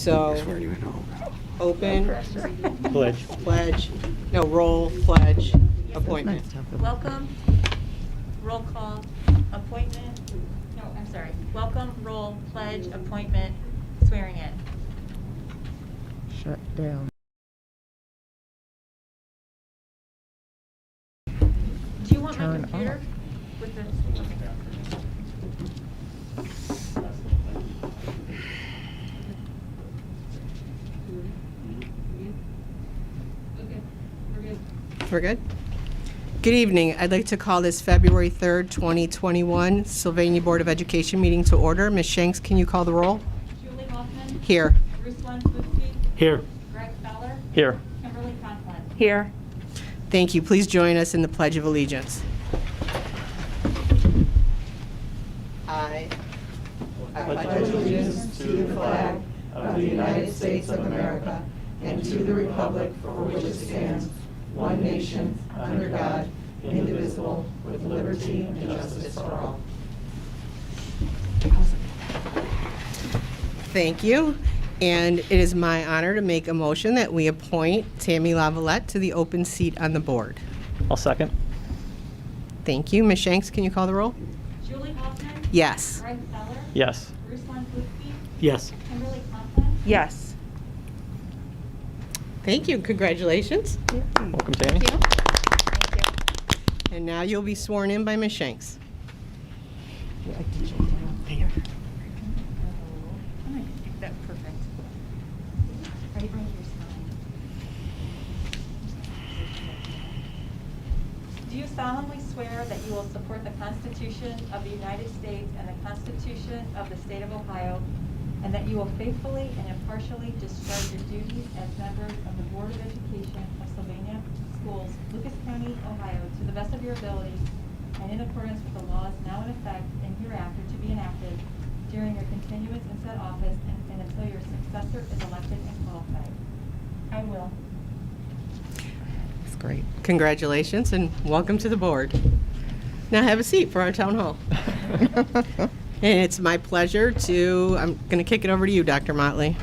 So, open, Pledge. roll, pledge, appointment. Welcome, roll call, appointment, welcome, roll, pledge, appointment, swearing in. Shut down. Do you want my Turn computer off. with the? We're good? Good evening. I'd like to call this February 3rd, 2021 Sylvania Board of Education meeting to order. Ms. Shanks, can you call the roll? Julie Hoffman. Here. Ruslan Lutfi. Here. Greg Feller. Here. Kimberly Conklin. Here. Thank you. Please join us in the Pledge of Allegiance. I pledge allegiance to the flag of the United States of America and to the republic for which it stands, one nation, under God, indivisible, with liberty and justice for all. Thank you. And it is my honor to make a motion that we appoint Tammy Lavalette to the open seat on the board. I'll second. Thank you. Ms. Shanks, can you call the roll? Julie Hoffman. Yes. Greg Feller. Yes. Ruslan Lutfi. Yes. Kimberly Conklin. Yes. Thank you. Congratulations. Welcome, Tammy. And now you'll be sworn in by Ms. Shanks. That's perfect. Right here, sign. Do you solemnly swear that you will support the Constitution of the United States and the Constitution of the State of Ohio, and that you will faithfully and impartially discharge your duties as members of the Board of Education of Sylvania Schools, Lucas County, Ohio, to the best of your ability, and in accordance with the laws now in effect and hereafter to be enacted during your continuance in said office and until your successor is elected and qualified? I will. That's great. Congratulations and welcome to the board. Now have a seat for our town hall. And it's my pleasure I'm going to kick it over to you, Dr. Motley.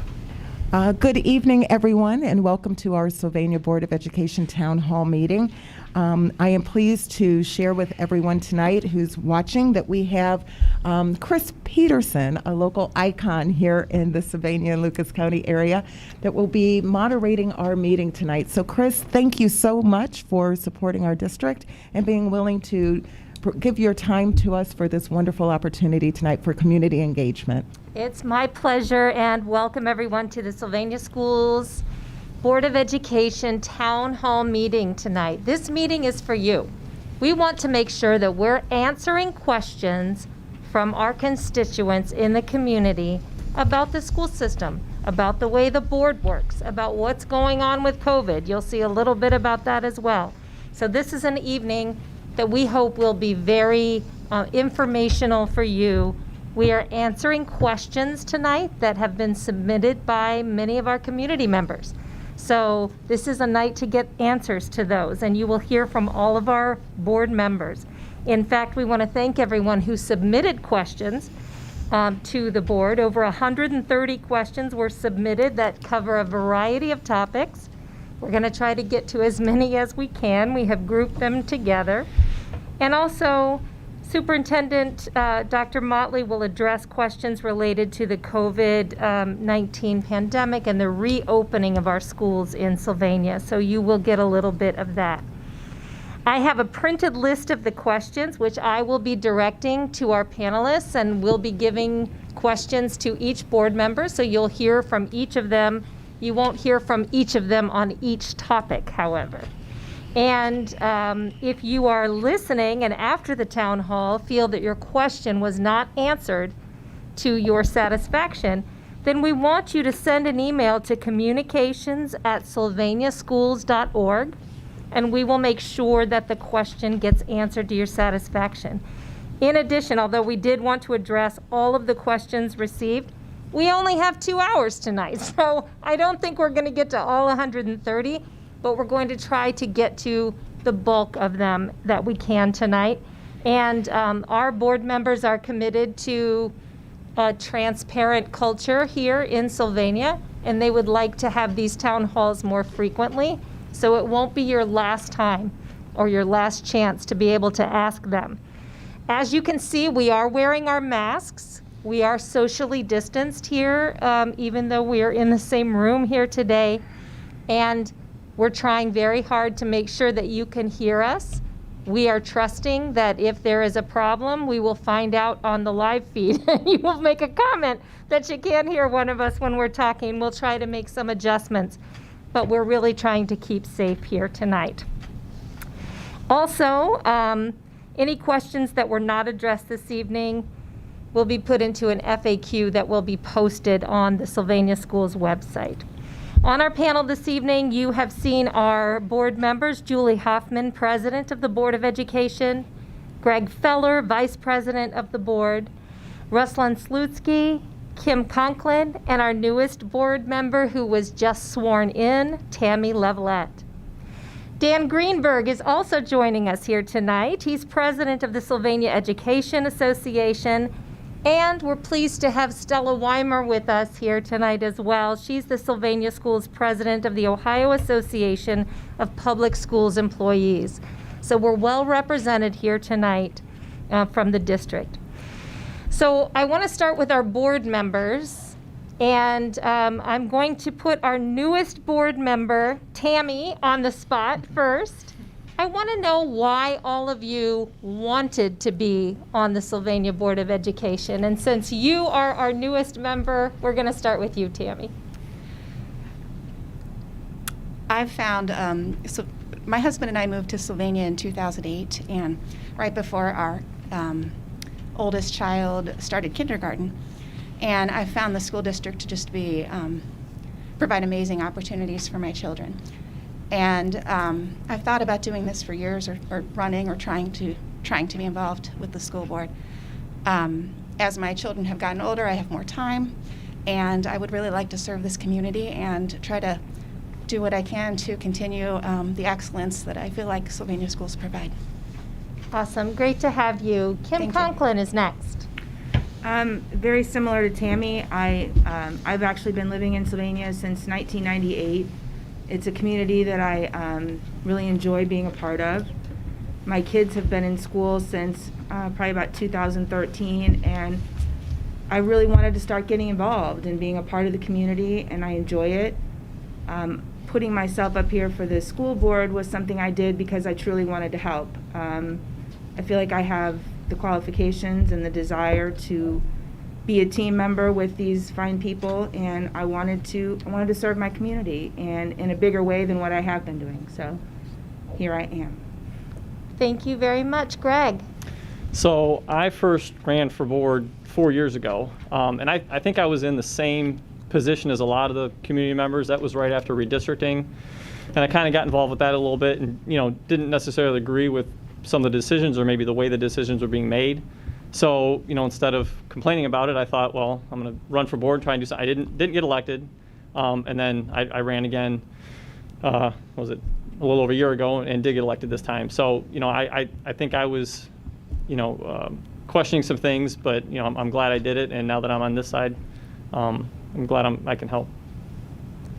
Good evening, everyone, and welcome to our Sylvania Board of Education Town Hall meeting. I am pleased to share with everyone tonight who's watching that we have Chris Peterson, a local icon here in the Sylvania and Lucas County area, that will be moderating our meeting tonight. So Chris, thank you so much for supporting our district and being willing to give your time to us for this wonderful opportunity tonight for community engagement. It's my pleasure, and welcome everyone to the Sylvania Schools Board of Education Town Hall meeting tonight. This meeting is for you. We want to make sure that we're answering questions from our constituents in the community about the school system, about the way the board works, about what's going on with COVID. You'll see a little bit about that as well. So this is an evening that we hope will be very informational for you. We are answering questions tonight that have been submitted by many of our community members. So this is a night to get answers to those, and you will hear from all of our board members. In fact, we want to thank everyone who submitted questions to the board. Over 130 questions were submitted that cover a variety of topics. We're going to try to get to as many as we can. We have grouped them together. And also, Superintendent Dr. Motley will address questions related to the COVID-19 pandemic and the reopening of our schools in Sylvania. So you will get a little bit of that. I have a printed list of the questions, which I will be directing to our panelists, and we'll be giving questions to each board member. So you'll hear from each of them. You won't hear from each of them on each topic, however. And if you are listening and after the town hall feel that your question was not answered to your satisfaction, then we want you to send an email to communications@sylvaniaschools.org, and we will make sure that the question gets answered to your satisfaction. In addition, although we did want to address all of the questions received, we only have 2 hours tonight, so I don't think we're going to get to all 130. But we're going to try to get to the bulk of them that we can tonight. And our board members are committed to a transparent culture here in Sylvania. and they would like to have these town halls more frequently. So it won't be your last time or your last chance to be able to ask them. As you can see, we are wearing our masks. We are socially distanced here, even though we are in the same room here today. And we're trying very hard to make sure that you can hear us. We are trusting that if there is a problem, we will find out on the live feed. You will make a comment that you can't hear one of us when we're talking. We'll try to make some adjustments, but we're really trying to keep safe here tonight. Also, any questions that were not addressed this evening will be put into an FAQ that will be posted on the Sylvania Schools website. On our panel this evening, you have seen our board members, Julie Hoffman, President of the Board of Education, Greg Feller, Vice President of the Board, Ruslan Slutsky, Kim Conklin, and our newest board member who was just sworn in, Tammy Levelette. Dan Greenberg is also joining us here tonight. He's President of the Sylvania Education Association, and we're pleased to have Stella Weimer with us here tonight as well. She's the Sylvania Schools President of the Ohio Association of Public Schools Employees. So we're well represented here tonight from the district. So I want to start with our board members, and I'm going to put our newest board member, Tammy, on the spot first. I want to know why all of you wanted to be on the Sylvania Board of Education. And since you are our newest member, we're going to start with you, Tammy. I've found, so my husband and I moved to Sylvania in 2008, and right before our oldest child started kindergarten. And I found the school district to just be, provide amazing opportunities for my children. And I've thought about doing this for years, or running, or trying to be involved with the school board. As my children have gotten older, I have more time, and I would really like to serve this community and try to do what I can to continue the excellence that I feel like Sylvania schools provide. Awesome. Great to have you. Kim Thank you. Conklin is next. Very similar to Tammy, I've actually been living in Sylvania since 1998. It's a community that I really enjoy being a part of. My kids have been in school since probably about 2013, and I really wanted to start getting involved and being a part of the community, and I enjoy it. Putting myself up here for the school board was something I did because I truly wanted to help. I feel like I have the qualifications and the desire to be a team member with these fine people, and I wanted to serve my community, and in a bigger way than what I have been doing. So here I am. Thank you very much. Greg. So I first ran for board 4 years ago, and I think I was in the same position as a lot of the community members. That was right after redistricting, and I kind of got involved with that a little bit, and didn't necessarily agree with some of the decisions or maybe the way the decisions were being made. So instead of complaining about it, I thought, well, I'm going to run for board, try and do something. I didn't get elected, and then I ran again. Was it a little over a year ago, and did get elected this time. So I think I was questioning some things, but I'm glad I did it, and now that I'm on this side, I'm glad I can help.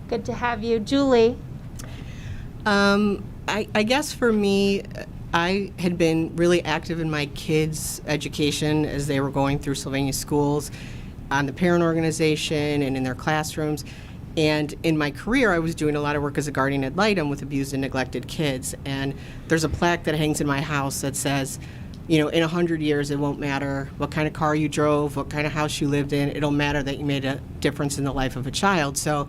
Good to have you. Julie. I guess for me, I had been really active in my kids' education as they were going through Sylvania schools, on the parent organization and in their classrooms. And in my career, I was doing a lot of work as a guardian ad litem with abused and neglected kids. And there's a plaque that hangs in my house that says, in 100 years, it won't matter what kind of car you drove, what kind of house you lived in. It'll matter that you made a difference in the life of a child. So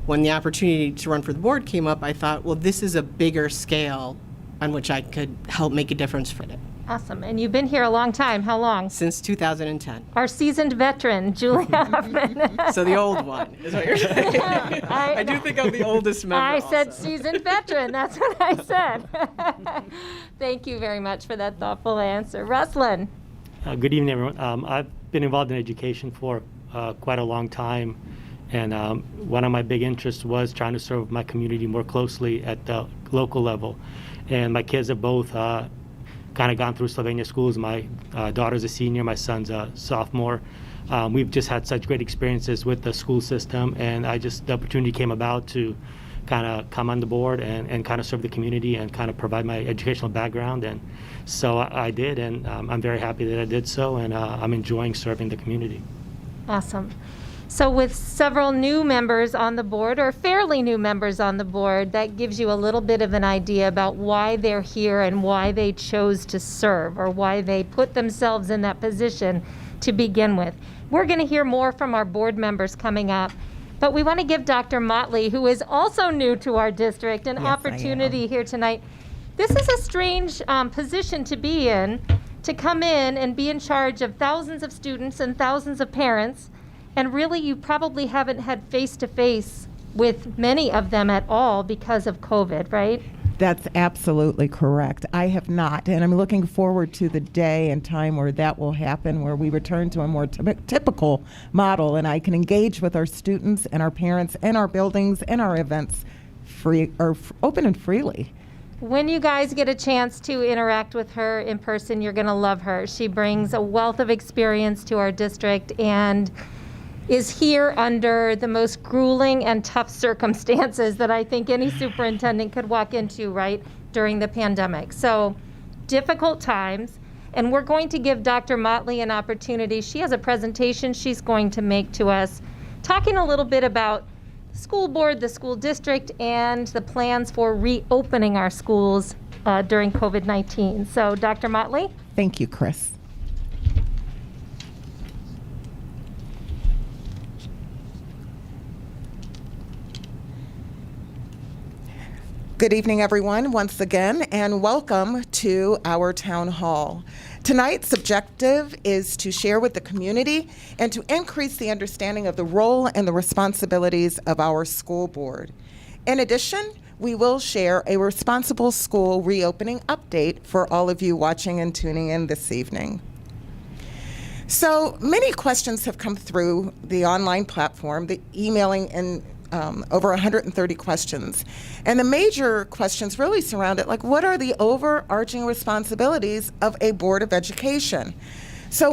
when the opportunity to run for the board came up, I thought, well, this is a bigger scale on which I could help make a difference for it. Awesome. And you've been here a long time. How long? Since 2010. Our seasoned veteran, Julia Hoffman. So the old one is what you're saying. I do think I'm the oldest member. I said also. seasoned veteran. That's what I said. Thank you very much for that thoughtful answer. Ruslan. Good evening, everyone. I've been involved in education for quite a long time, and one of my big interests was trying to serve my community more closely at the local level. And my kids have both kind of gone through Sylvania schools. My daughter's a senior, my son's a sophomore. we've just had such great experiences with the school system, and the opportunity came about to kind of come on the board and kind of serve the community and kind of provide my educational background. And so I did, and I'm very happy that I did so, and I'm enjoying serving the community. Awesome. So with several new members on the board, or fairly new members on the board, that gives you a little bit of an idea about why they're here and why they chose to serve, or why they put themselves in that position to begin with. We're going to hear more from our board members coming up, but we want to give Dr. Motley, who is also new to our district, an opportunity here tonight. This is a strange position to be in, to come in and be in charge of thousands of students and thousands of parents. And really, you probably haven't had face-to-face with many of them at all because of COVID, right? That's absolutely correct. I have not, and I'm looking forward to the day and time where that will happen, where we return to a more typical model, and I can engage with our students and our parents and our buildings and our events open and freely. When you guys get a chance to interact with her in person, you're going to love her. She brings a wealth of experience to our district and is here under the most grueling and tough circumstances that I think any superintendent could walk into, right, during the pandemic. So difficult times, and we're going to give Dr. Motley an opportunity. She has a presentation she's going to make to us, talking a little bit about the school board, the school district, and the plans for reopening our schools during COVID-19. So Dr. Motley? Thank you, Chris. Good evening, everyone, once again, and welcome to our town hall. Tonight's objective is to share with the community and to increase the understanding of the role and the responsibilities of our school board. In addition, we will share a responsible school reopening update for all of you watching and tuning in this evening. So many questions have come through the online platform, the emailing and over 130 questions. And the major questions really surround it, like what are the overarching responsibilities of a Board of Education? So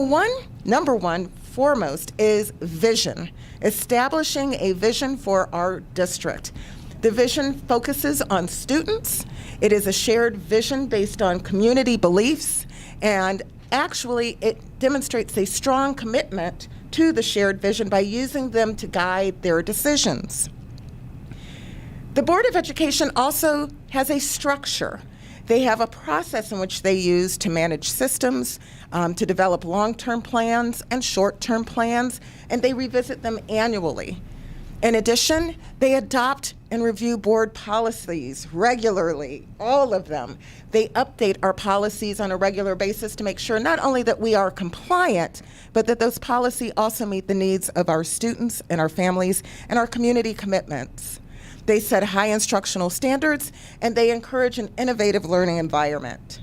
number one, foremost, is vision, establishing a vision for our district. The vision focuses on students. It is a shared vision based on community beliefs, and actually it demonstrates a strong commitment to the shared vision by using them to guide their decisions. The Board of Education also has a structure. They have a process in which they use to manage systems, to develop long-term plans and short-term plans, and they revisit them annually. In addition, they adopt and review board policies regularly, all of them. They update our policies on a regular basis to make sure not only that we are compliant, but that those policies also meet the needs of our students and our families and our community commitments. They set high instructional standards, and they encourage an innovative learning environment.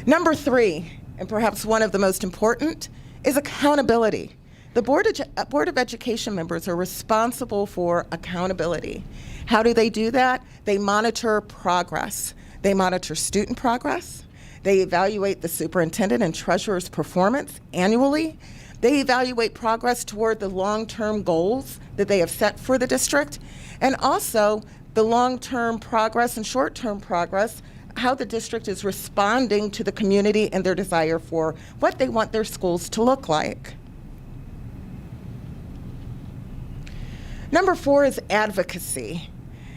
Number three, and perhaps one of the most important, is accountability. The Board of Education members are responsible for accountability. How do they do that? They monitor progress. They monitor student progress. They evaluate the superintendent and treasurer's performance annually. They evaluate progress toward the long-term goals that they have set for the district, and also the long-term progress and short-term progress, how the district is responding to the community and their desire for what they want their schools to look like. Number four is advocacy.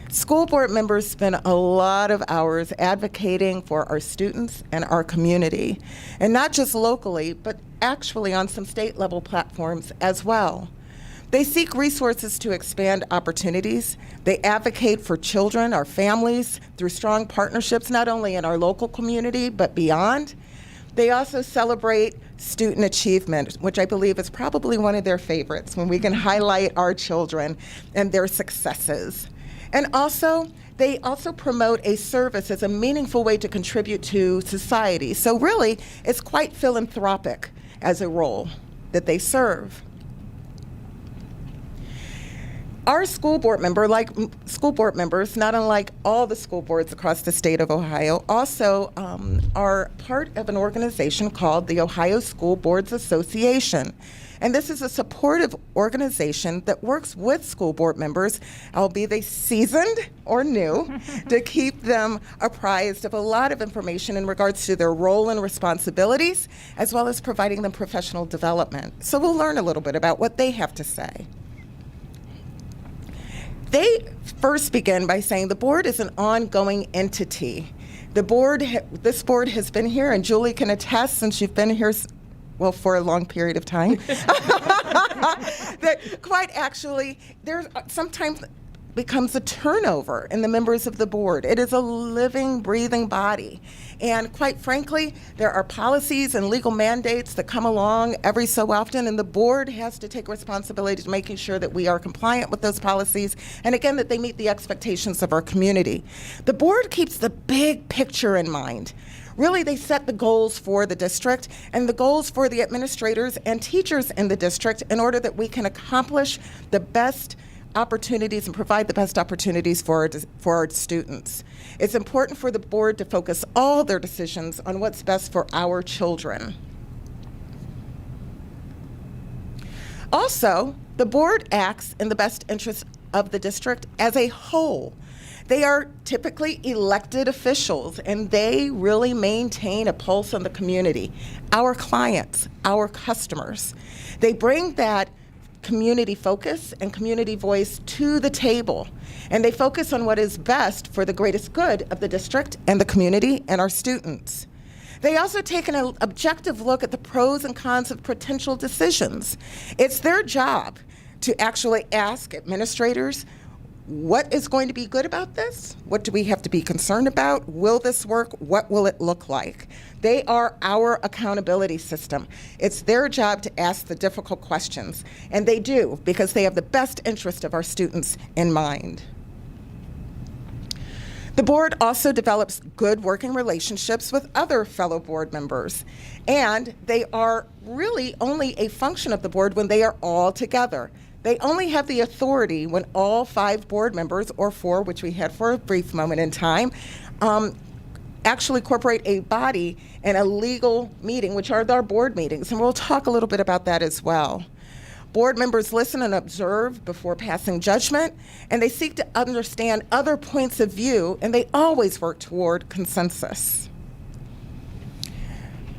School board members spend a lot of hours advocating for our students and our community, and not just locally, but actually on some state level platforms as well. They seek resources to expand opportunities. They advocate for children, our families, through strong partnerships, not only in our local community, but beyond. They also celebrate student achievement, which I believe is probably one of their favorites, when we can highlight our children and their successes. And also, they also promote a service as a meaningful way to contribute to society. So really, it's quite philanthropic as a role that they serve. Our school board school board members, not unlike all the school boards across the state of Ohio, also are part of an organization called the Ohio School Boards Association. And this is a supportive organization that works with school board members, albeit they seasoned or new, to keep them apprised of a lot of information in regards to their role and responsibilities, as well as providing them professional development. So we'll learn a little bit about what they have to say. They first begin by saying the board is an ongoing entity. This board has been here, and Julie can attest since you've been here for a long period of time, that quite actually, there sometimes becomes a turnover in the members of the board. It is a living, breathing body. And quite frankly, there are policies and legal mandates that come along every so often, and the board has to take responsibility to making sure that we are compliant with those policies, and again, that they meet the expectations of our community. The board keeps the big picture in mind. Really, they set the goals for the district and the goals for the administrators and teachers in the district in order that we can accomplish the best opportunities and provide the best opportunities for our students. It's important for the board to focus all their decisions on what's best for our children. Also, the board acts in the best interest of the district as a whole. They are typically elected officials, and they really maintain a pulse on the community, our clients, our customers. They bring that community focus and community voice to the table, and they focus on what is best for the greatest good of the district and the community and our students. They also take an objective look at the pros and cons of potential decisions. It's their job to actually ask administrators, what is going to be good about this? What do we have to be concerned about? Will this work? What will it look like? They are our accountability system. It's their job to ask the difficult questions, and they do because they have the best interest of our students in mind. The board also develops good working relationships with other fellow board members, and they are really only a function of the board when they are all together. They only have the authority when all 5 board members, or 4, which we had for a brief moment in time, actually incorporate a body in a legal meeting, which are our board meetings, and we'll talk a little bit about that as well. Board members listen and observe before passing judgment, and they seek to understand other points of view, and they always work toward consensus.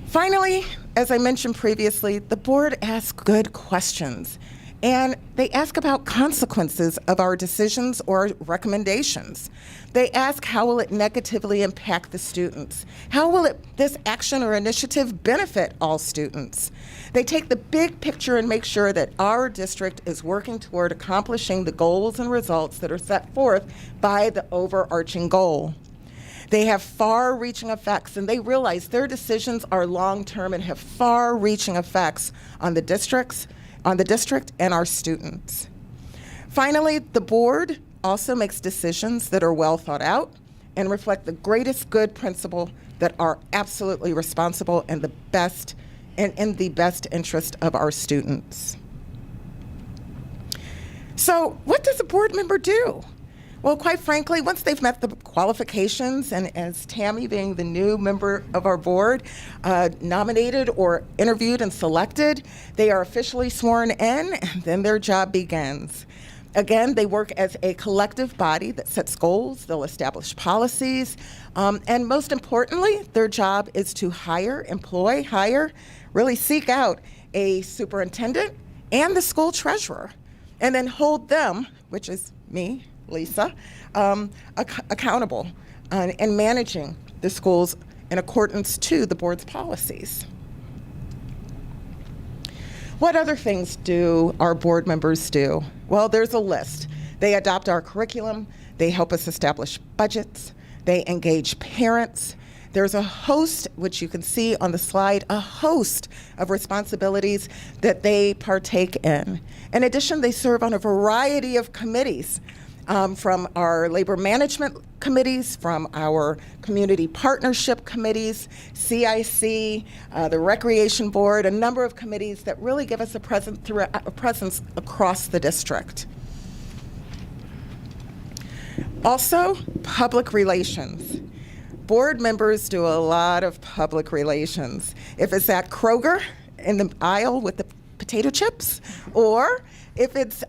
Finally, as I mentioned previously, the board asks good questions. And they ask about consequences of our decisions or recommendations. They ask, how will it negatively impact the students? How will this action or initiative benefit all students? They take the big picture and make sure that our district is working toward accomplishing the goals and results that are set forth by the overarching goal. They have far-reaching effects, and they realize their decisions are long-term and have far-reaching effects on the district and our students. Finally, the board also makes decisions that are well thought out and reflect the greatest good principle that are absolutely responsible and in the best interest of our students. So what does a board member do? Well, quite frankly, once they've met the qualifications, and as Tammy, being the new member of our board, nominated or interviewed and selected, they are officially sworn in, and then their job begins. Again, they work as a collective body that sets goals, they'll establish policies, and most importantly, their job is to really seek out a superintendent and the school treasurer, and then hold them, which is me, Lisa, accountable and managing the schools in accordance to the board's policies. What other things do our board members do? Well, there's a list. They adopt our curriculum, they help us establish budgets, they engage parents. There's a host, which you can see on the slide, a host of responsibilities that they partake in. In addition, they serve on a variety of committees, from our labor management committees, from our community partnership committees, CIC, the Recreation Board, a number of committees that really give us a presence across the district. Also, public relations. Board members do a lot of public relations. If it's at Kroger in the aisle with the potato chips, or if it's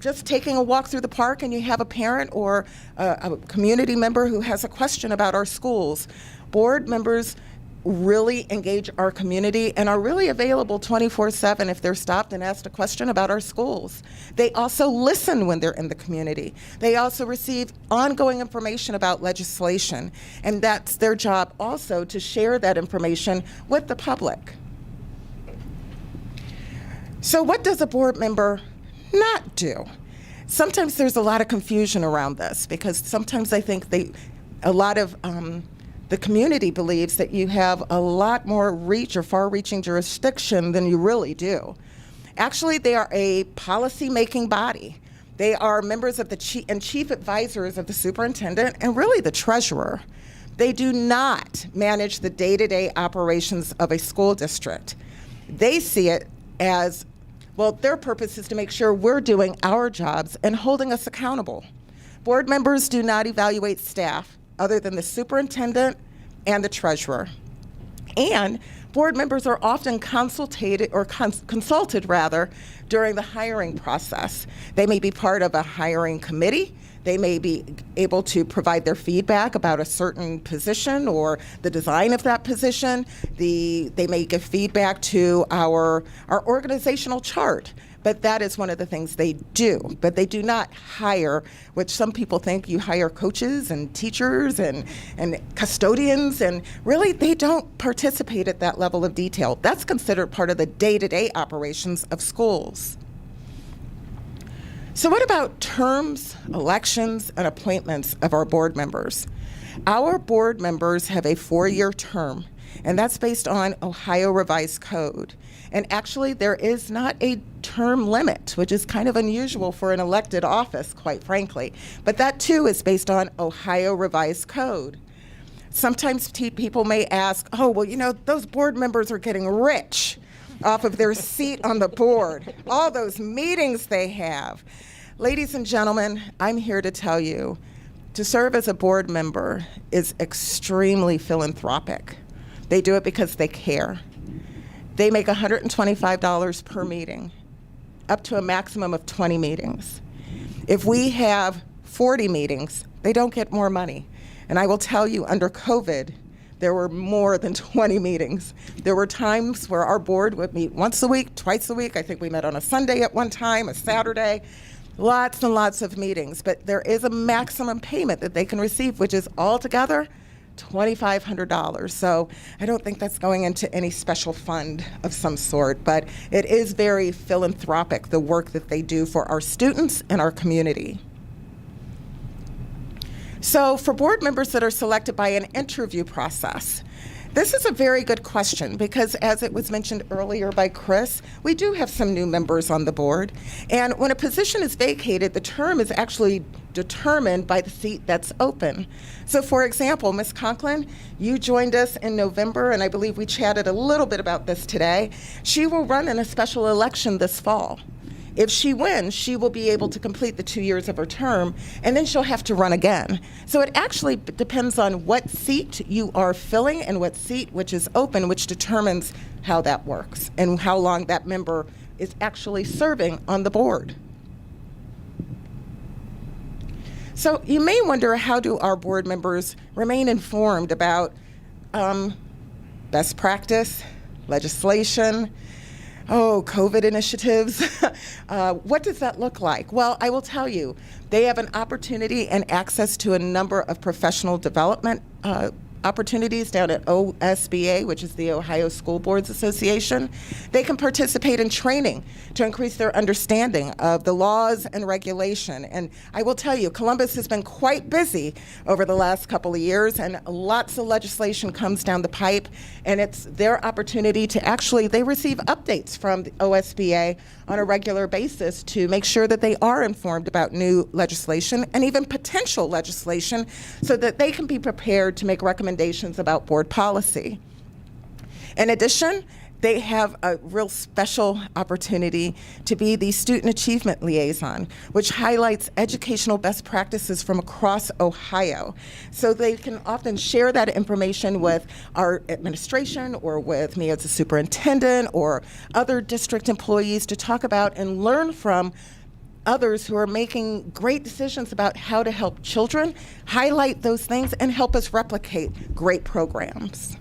just taking a walk through the park and you have a parent or a community member who has a question about our schools, board members really engage our community and are really available 24/7 if they're stopped and asked a question about our schools. They also listen when they're in the community. They also receive ongoing information about legislation, and that's their job also to share that information with the public. So what does a board member not do? Sometimes there's a lot of confusion around this because sometimes I think a lot of the community believes that you have a lot more reach or far-reaching jurisdiction than you really do. Actually, they are a policy-making body. They are members of the chief advisors of the superintendent and really the treasurer. They do not manage the day-to-day operations of a school district. They see it as, well, their purpose is to make sure we're doing our jobs and holding us accountable. Board members do not evaluate staff other than the superintendent and the treasurer. And board members are often consulted during the hiring process. They may be part of a hiring committee. They may be able to provide their feedback about a certain position or the design of that position. They may give feedback to our organizational chart. But that is one of the things they do. But they do not hire, which some people think you hire coaches and teachers and custodians, and really they don't participate at that level of detail. That's considered part of the day-to-day operations of schools. So what about terms, elections, and appointments of our board members? Our board members have a 4-year term, and that's based on Ohio Revised Code. And actually, there is not a term limit, which is kind of unusual for an elected office, quite frankly. But that, too, is based on Ohio Revised Code. Sometimes people may ask, oh, well, you know, those board members are getting rich off of their seat on the board, all those meetings they have. Ladies and gentlemen, I'm here to tell you, to serve as a board member is extremely philanthropic. They do it because they care. They make $125 per meeting, up to a maximum of 20 meetings. If we have 40 meetings, they don't get more money. And I will tell you, under COVID, there were more than 20 meetings. There were times where our board would meet once a week, twice a week. I think we met on a Sunday at one time, a Saturday. Lots and lots of meetings. But there is a maximum payment that they can receive, which is altogether $2,500. So I don't think that's going into any special fund of some sort, but it is very philanthropic, the work that they do for our students and our community. So for board members that are selected by an interview process, this is a very good question because, as it was mentioned earlier by Chris, we do have some new members on the board. And when a position is vacated, the term is actually determined by the seat that's open. So, for example, Ms. Conklin, you joined us in November, and I believe we chatted a little bit about this today. She will run in a special election this fall. If she wins, she will be able to complete the 2 years of her term, and then she'll have to run again. So it actually depends on what seat you are filling and what seat which is open, which determines how that works and how long that member is actually serving on the board. So you may wonder, how do our board members remain informed about best practice, legislation, COVID initiatives. What does that look like? Well, I will tell you, they have an opportunity and access to a number of professional development opportunities down at OSBA, which is the Ohio School Boards Association. They can participate in training to increase their understanding of the laws and regulation. And I will tell you, Columbus has been quite busy over the last couple of years, and lots of legislation comes down the pipe, and it's their opportunity to actually, they receive updates from the OSBA on a regular basis to make sure that they are informed about new legislation and even potential legislation so that they can be prepared to make recommendations about board policy. In addition, they have a real special opportunity to be the Student Achievement Liaison, which highlights educational best practices from across Ohio. So they can often share that information with our administration or with me as a superintendent or other district employees to talk about and learn from others who are making great decisions about how to help children, highlight those things, and help us replicate great programs.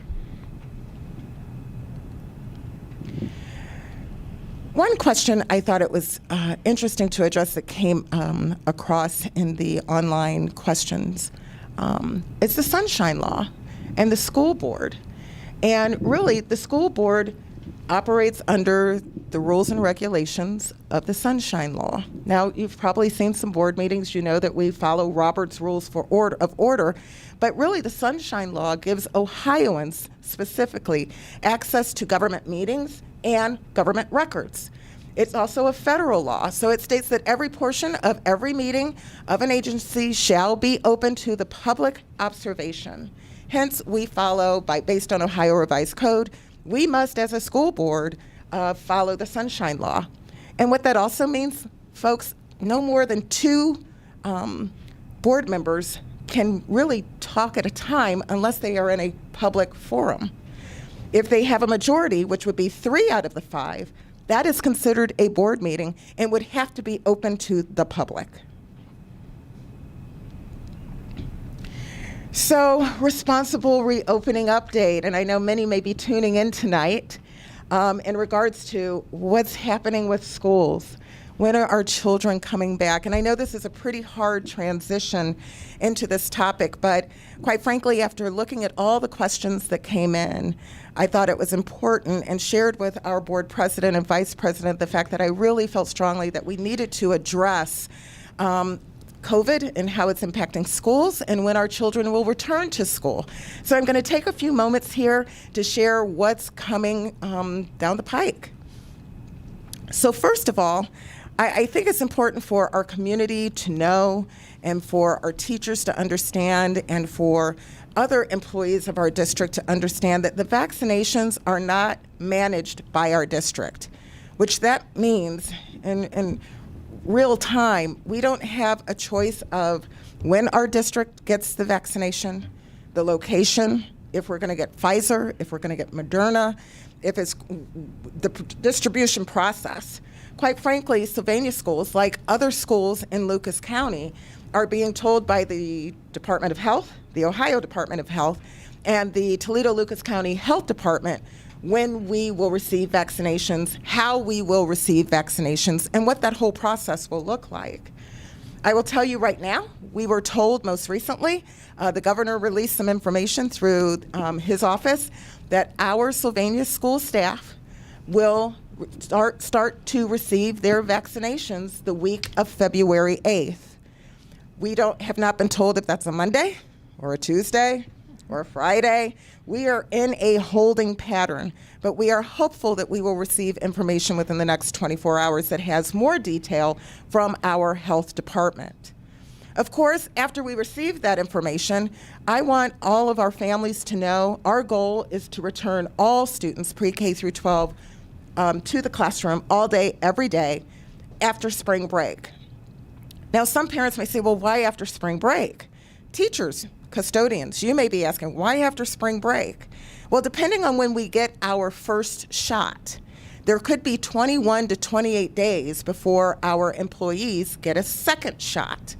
One question I thought it was interesting to address that came across in the online questions is the Sunshine Law and the school board. And really, the school board operates under the rules and regulations of the Sunshine Law. Now, you've probably seen some board meetings. You know that we follow Robert's Rules of Order, but really the Sunshine Law gives Ohioans specifically access to government meetings and government records. It's also a federal law, so it states that every portion of every meeting of an agency shall be open to the public observation. Hence, we follow, based on Ohio Revised Code, we must, as a school board, follow the Sunshine Law. And what that also means, folks, no more than 2 board members can really talk at a time unless they are in a public forum. If they have a majority, which would be 3 out of the 5, that is considered a board meeting and would have to be open to the public. So, responsible reopening update, and I know many may be tuning in tonight in regards to what's happening with schools. When are our children coming back? And I know this is a pretty hard transition into this topic, but quite frankly, after looking at all the questions that came in, I thought it was important and shared with our board president and vice president the fact that I really felt strongly that we needed to address COVID and how it's impacting schools and when our children will return to school. So I'm going to take a few moments here to share what's coming down the pike. So first of all, I think it's important for our community to know and for our teachers to understand and for other employees of our district to understand that the vaccinations are not managed by our district, which that means in real time, we don't have a choice of when our district gets the vaccination, the location, if we're going to get Pfizer, if we're going to get Moderna, if it's the distribution process. Quite frankly, Sylvania schools, like other schools in Lucas County, are being told by the Department of Health, the Ohio Department of Health, and the Toledo-Lucas County Health Department when we will receive vaccinations, how we will receive vaccinations, and what that whole process will look like. I will tell you right now, we were told most recently, the governor released some information through his office that our Sylvania school staff will start to receive their vaccinations the week of February 8th. We have not been told if that's a Monday or a Tuesday or a Friday. We are in a holding pattern, but we are hopeful that we will receive information within the next 24 hours that has more detail from our health department. Of course, after we receive that information, I want all of our families to know our goal is to return all students pre-K through 12 to the classroom all day, every day, after spring break. Now, some parents may say, well, why after spring break? Teachers, custodians, you may be asking, why after spring break? Well, depending on when we get our first shot, there could be 21 to 28 days before our employees get a second shot.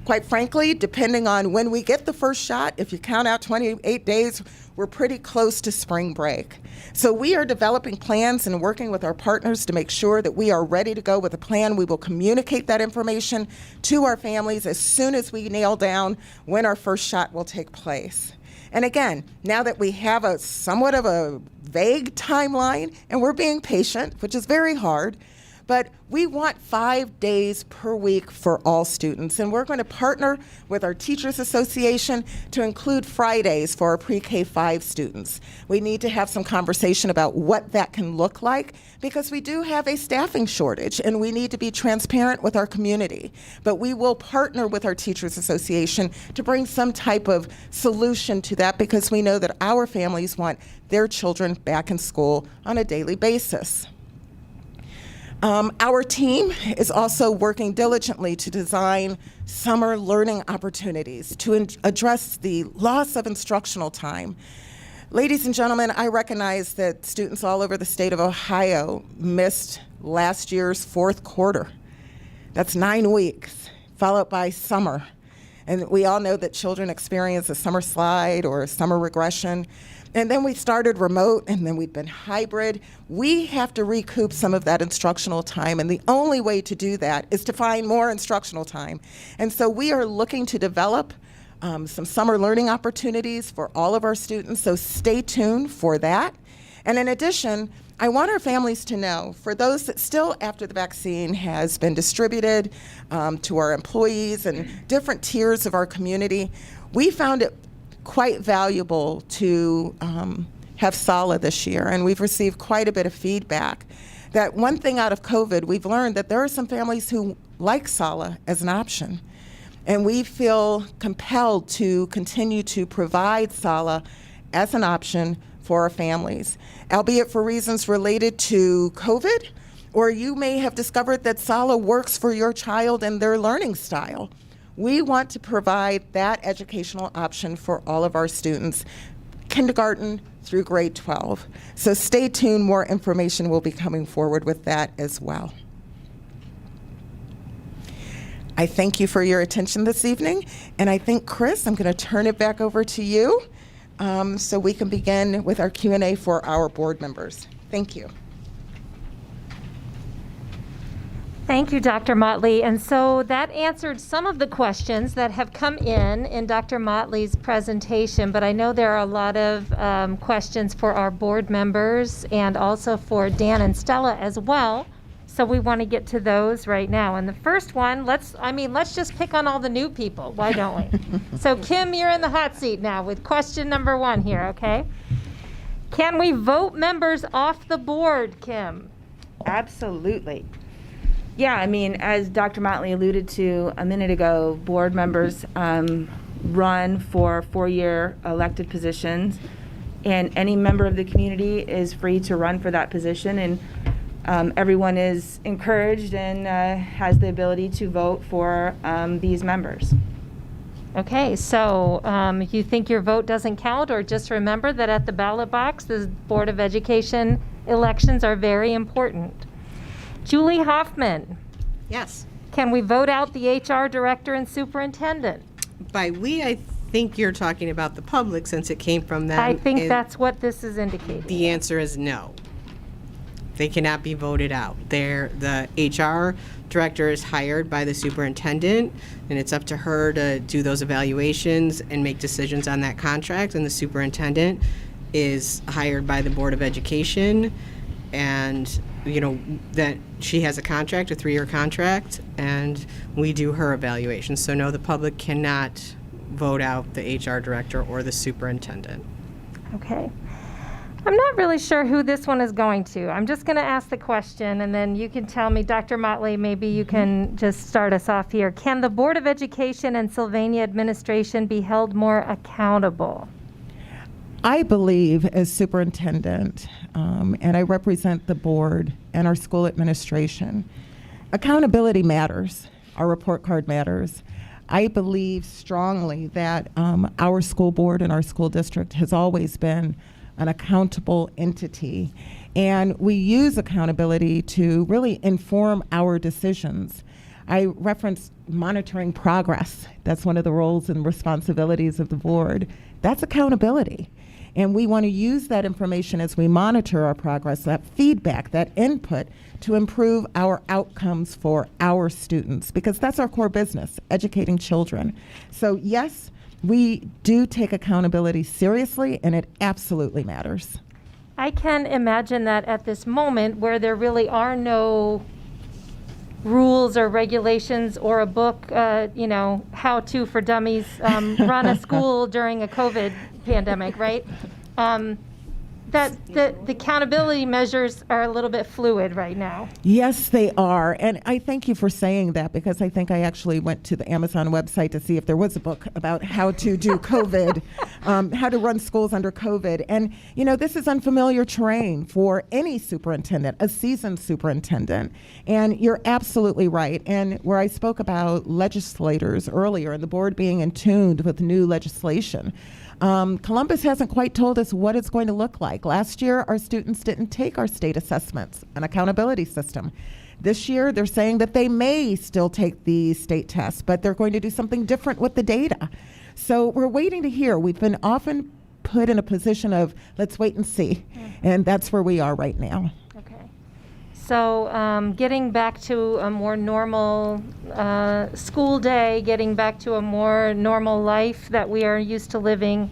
Quite frankly, depending on when we get the first shot, if you count out 28 days, we're pretty close to spring break. So we are developing plans and working with our partners to make sure that we are ready to go with a plan. We will communicate that information to our families as soon as we nail down when our first shot will take place. And again, now that we have a somewhat of a vague timeline, and we're being patient, which is very hard, But we want 5 days per week for all students, and we're going to partner with our Teachers Association to include Fridays for our pre-K 5 students. We need to have some conversation about what that can look like, because we do have a staffing shortage and we need to be transparent with our community. But we will partner with our Teachers Association to bring some type of solution to that, because we know that our families want their children back in school on a daily basis. Our team is also working diligently to design summer learning opportunities to address the loss of instructional time. Ladies and gentlemen, I recognize that students all over the state of Ohio missed last year's fourth quarter. That's 9 weeks, followed by summer. And we all know that children experience a summer slide or a summer regression. And then we started remote, and then we've been hybrid. We have to recoup some of that instructional time, and the only way to do that is to find more instructional time. And so we are looking to develop some summer learning opportunities for all of our students, so stay tuned for that. And in addition, I want our families to know, for those that still, after the vaccine has been distributed to our employees and different tiers of our community, we found it quite valuable to have SALA this year, and we've received quite a bit of feedback. That one thing out of COVID, we've learned that there are some families who like SALA as an option, and we feel compelled to continue to provide SALA as an option for our families, albeit for reasons related to COVID, or you may have discovered that SALA works for your child and their learning style. We want to provide that educational option for all of our students, kindergarten through grade 12. So stay tuned, more information will be coming forward with that as well. I thank you for your attention this evening, and I think, Chris, I'm going to turn it back over to you so we can begin with our Q&A for our board members. Thank you. Thank you, Dr. Motley. And so that answered some of the questions that have come in Dr. Motley's presentation, but I know there are a lot of questions for our board members and also for Dan and Stella as well. So we want to get to those right now. And the first one, let's just pick on all the new people. Why don't we? So Kim, you're in the hot seat now with question number 1 here, okay? Can we vote members off the board, Kim? Absolutely. Yeah, I mean, as Dr. Motley alluded to a minute ago, board members run for 4-year elected positions, and any member of the community is free to run for that position, and everyone is encouraged and has the ability to vote for these members. Okay, so you think your vote doesn't count, or just remember that at the ballot box, the Board of Education elections are very important. Julie Hoffman. Yes. Can we vote out the HR director and superintendent? By we, I think you're talking about the public, since it came from them. I think and that's what this is indicating. the answer is no. They cannot be voted out. The HR director is hired by the superintendent, and it's up to her to do those evaluations and make decisions on that contract, and the superintendent is hired by the Board of Education, and that she has a contract, a 3-year contract, and we do her evaluation. So no, the public cannot vote out the HR director or the superintendent. Okay. I'm not really sure who this one is going to. I'm just going to ask the question, and then you can tell me, Dr. Motley, maybe you can just start us off here. Can the Board of Education and Sylvania administration be held more accountable? I believe, as superintendent, and I represent the board and our school administration, accountability matters. Our report card matters. I believe strongly that our school board and our school district has always been an accountable entity, and we use accountability to really inform our decisions. I referenced monitoring progress. That's one of the roles and responsibilities of the board. That's accountability. And we want to use that information as we monitor our progress, that feedback, that input, to improve our outcomes for our students, because that's our core business, educating children. So yes, we do take accountability seriously, and it absolutely matters. I can imagine that at this moment, where there really are no rules or regulations or a book, how to for dummies, run a school during a COVID pandemic, right? That the accountability measures are a little bit fluid right now. Yes, they are. And I thank you for saying that, because I think I actually went to the Amazon website to see if there was a book about how to do COVID, how to run schools under COVID. And, this is unfamiliar terrain for any superintendent, a seasoned superintendent. And you're absolutely right. And where I spoke about legislators earlier and the board being in tune with new legislation, Columbus hasn't quite told us what it's going to look like. Last year, our students didn't take our state assessments, an accountability system. This year, they're saying that they may still take the state tests, but they're going to do something different with the data. So we're waiting to hear. We've been often put in a position of, let's wait and see. And that's where we are right now. Okay. So getting back to a more normal school day, getting back to a more normal life that we are used to living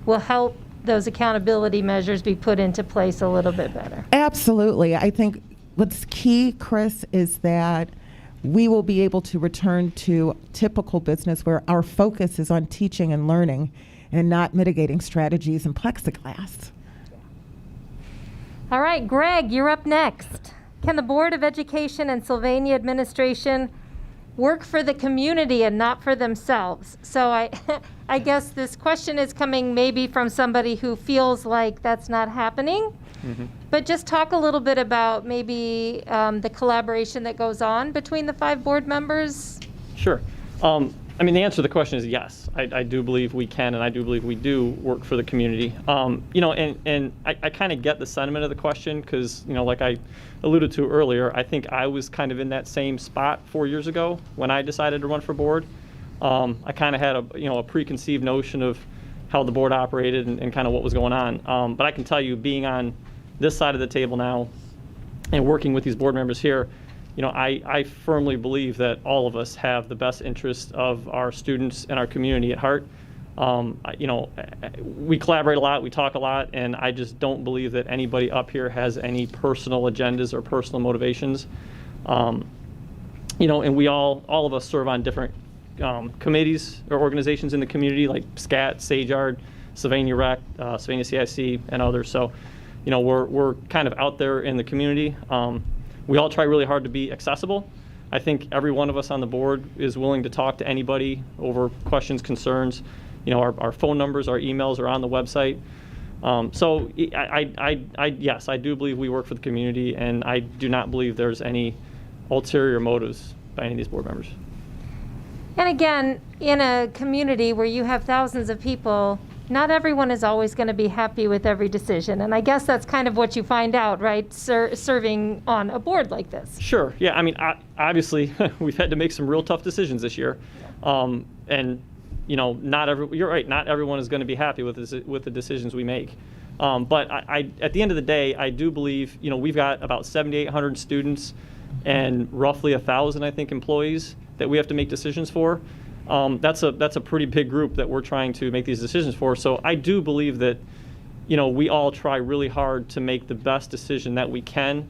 will help those accountability measures be put into place a little bit better. Absolutely. I think what's key, Chris, is that we will be able to return to typical business where our focus is on teaching and learning and not mitigating strategies and plexiglass. All right, Greg, you're up next. Can the Board of Education and Sylvania administration work for the community and not for themselves? So I guess this question is coming maybe from somebody who feels like that's not happening. Mm-hmm. But just talk a little bit about maybe the collaboration that goes on between the 5 board members. Sure. The answer to the question is yes. I do believe we can, and I do believe we do work for the community. And I kind of get the sentiment of the question because, like I alluded to earlier, I think I was kind of in that same spot 4 years ago when I decided to run for board. I kind of had a preconceived notion of how the board operated and kind of what was going on. But I can tell you, being on this side of the table now and working with these board members here, I firmly believe that all of us have the best interest of our students and our community at heart. We collaborate a lot, we talk a lot, and I just don't believe that anybody up here has any personal agendas or personal motivations. And we all of us serve on different committees or organizations in the community, like SCAT, SAGEARD, Sylvania Rec, Sylvania CIC, and others. So, we're kind of out there in the community. We all try really hard to be accessible. I think every one of us on the board is willing to talk to anybody over questions, concerns. Our phone numbers, our emails are on the website. So yes, I do believe we work for the community, and I do not believe there's any ulterior motives by any of these board members. And again, in a community where you have thousands of people, not everyone is always going to be happy with every decision. And I guess that's kind of what you find out, right, serving on a board like this. Sure. Yeah. Obviously, we've had to make some real tough decisions this year. And, you're right, not everyone is going to be happy with the decisions we make. But at the end of the day, I do believe, we've got about 7,800 students and roughly 1,000, I think, employees that we have to make decisions for. That's a pretty big group that we're trying to make these decisions for. So I do believe that, we all try really hard to make the best decision that we can,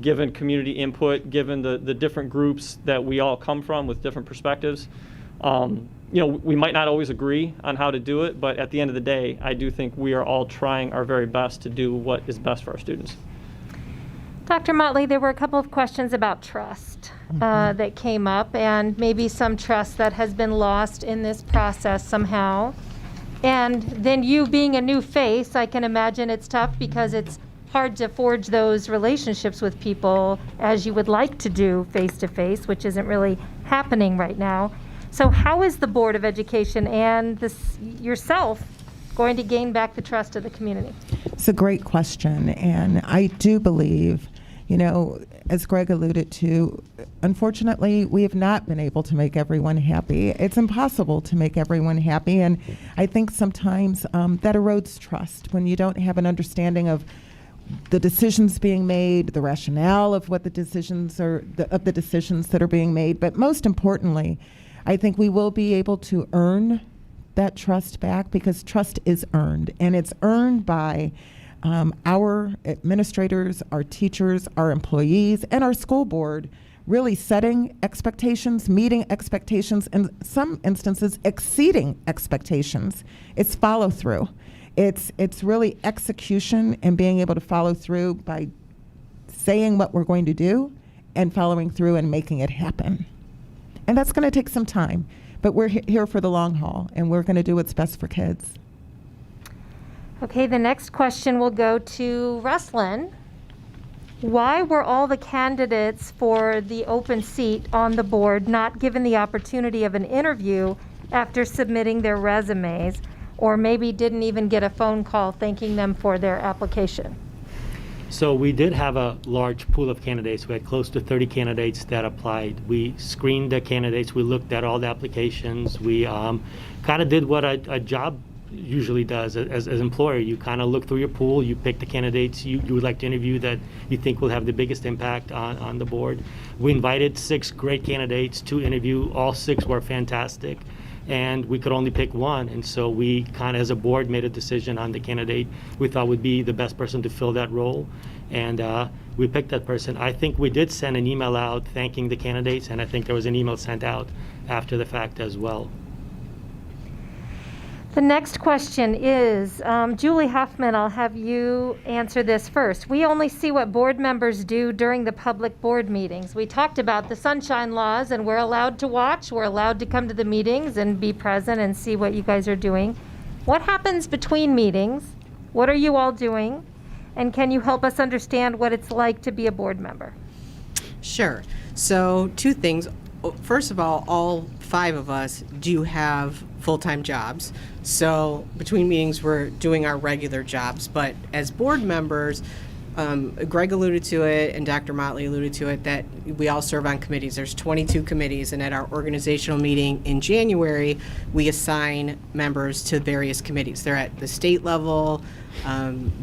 given community input, given the different groups that we all come from with different perspectives. We might not always agree on how to do it, but at the end of the day, I do think we are all trying our very best to do what is best for our students. Dr. Motley, there were a couple of questions about trust that came up, and maybe some trust that has been lost in this process somehow. And then you being a new face, I can imagine it's tough because it's hard to forge those relationships with people as you would like to do face-to-face, which isn't really happening right now. So how is the Board of Education and yourself going to gain back the trust of the community? It's a great question, and I do believe, as Greg alluded to, unfortunately, we have not been able to make everyone happy. It's impossible to make everyone happy, and I think sometimes that erodes trust when you don't have an understanding of the decisions being made, the rationale of what the decisions are, of the decisions that are being made. But most importantly, I think we will be able to earn that trust back, because trust is earned, and it's earned by our administrators, our teachers, our employees, and our school board really setting expectations, meeting expectations, and in some instances exceeding expectations. It's follow through. It's really execution and being able to follow through by saying what we're going to do and following through and making it happen. And that's going to take some time, but we're here for the long haul, and we're going to do what's best for kids. Okay, the next question will go to Ruslyn. Why were all the candidates for the open seat on the board not given the opportunity of an interview after submitting their resumes, or maybe didn't even get a phone call thanking them for their application? So we did have a large pool of candidates. We had close to 30 candidates that applied. We screened the candidates. We looked at all the applications. We kind of did what a job usually does as employer. You kind of look through your pool. You pick the candidates you would like to interview that you think will have the biggest impact on the board. We invited 6 great candidates to interview. All 6 were fantastic. And we could only pick one, and so we kind of, as a board, made a decision on the candidate we thought would be the best person to fill that role, and we picked that person. I think we did send an email out thanking the candidates, and I think there was an email sent out after the fact as well. The next question is, Julie Hoffman, I'll have you answer this first. We only see what board members do during the public board meetings. We talked about the sunshine laws, and we're allowed to watch. We're allowed to come to the meetings and be present and see what you guys are doing. What happens between meetings? What are you all doing? And can you help us understand what it's like to be a board member? Sure. So 2 things. First of all 5 of us do have full-time jobs. So between meetings, we're doing our regular jobs. But as board members, Greg alluded to it and Dr. Motley alluded to it, that we all serve on committees. There's 22 committees, and at our organizational meeting in January, we assign members to various committees. They're at the state level,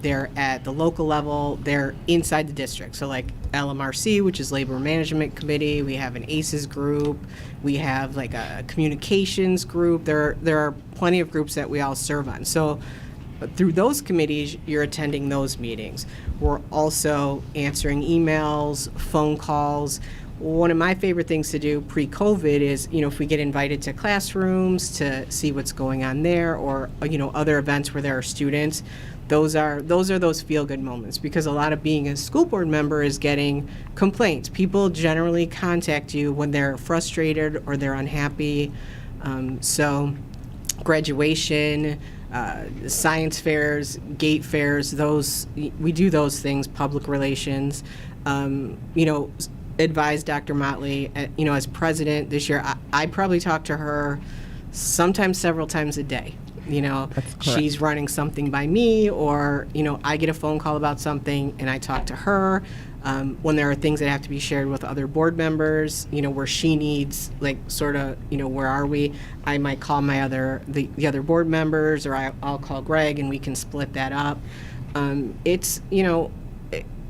they're at the local level, they're inside the district. So like LMRC, which is Labor Management Committee, we have an ACES group, we have like a communications group. There are plenty of groups that we all serve on. So through those committees, you're attending those meetings. We're also answering emails, phone calls. One of my favorite things to do pre-COVID is, if we get invited to classrooms to see what's going on there, or, other events where there are students, those are those feel-good moments, because a lot of being a school board member is getting complaints. People generally contact you when they're frustrated or they're unhappy. So graduation, science fairs, gate fairs, we do those things, public relations. Advise Dr. Motley, as president this year, I probably talk to her sometimes several times a day. She's running something by me, or, I get a phone call about something and I talk to her. When there are things that have to be shared with other board members, where she needs, where are we? I might call the other board members, or I'll call Greg and we can split that up.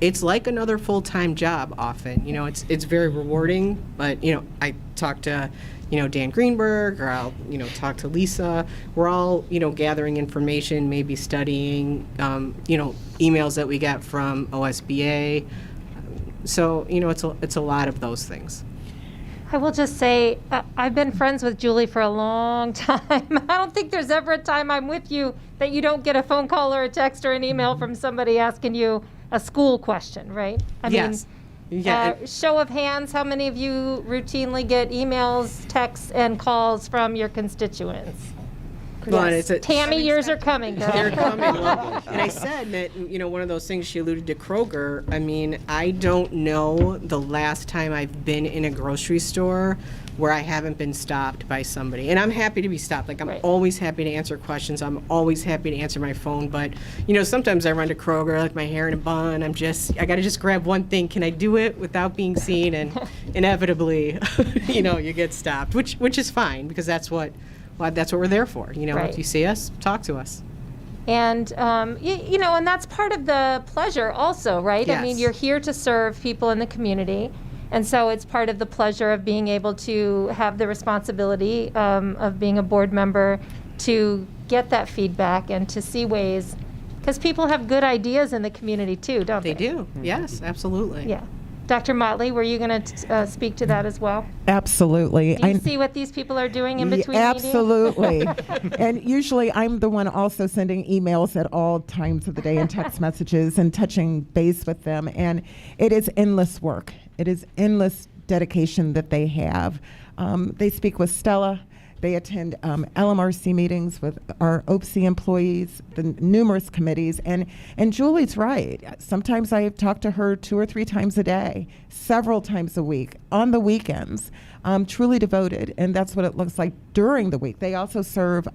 It's like another full-time job often. It's very rewarding, but, I talk to, Dan Greenberg, or I'll, talk to Lisa. We're all, gathering information, maybe studying, emails that we get from OSBA. So, it's a lot of those things. I will just say, I've been friends with Julie for a long time. I don't think there's ever a time I'm with you that you don't get a phone call or a text or an email from somebody asking you a school question, right? Yes. Show of hands, how many of you routinely get emails, texts, and calls from your constituents? Well, Yes. Tammy, yours are coming, girl. They're coming. And I said that, one of those things, she alluded to Kroger. I don't know the last time I've been in a grocery store where I haven't been stopped by somebody. And I'm happy to be stopped. I'm Right. always happy to answer questions. I'm always happy to answer my phone. But, sometimes I run to Kroger, like my hair in a bun. I got to just grab one thing. Can I do it without being seen? And inevitably, you get stopped, which is fine, because that's what we're there for. Right. If you see us, talk to us. And, and that's part of the pleasure also, right? I mean, Yes. you're here to serve people in the community. And so it's part of the pleasure of being able to have the responsibility of being a board member to get that feedback and to see ways, because people have good ideas in the community too, don't they? They do. Yes, absolutely. Yeah. Dr. Motley, were you going to speak to that as well? Absolutely. Do you see what these people are doing in between meetings? Absolutely. And usually I'm the one also sending emails at all times of the day and text messages and touching base with them. And it is endless work. It is endless dedication that they have. They speak with Stella. They attend LMRC meetings with our OPSI employees, the numerous committees, and Julie's right. Sometimes I talk to her 2 or 3 times a day, several times a week, on the weekends, truly devoted, and that's what it looks like during the week. They also serve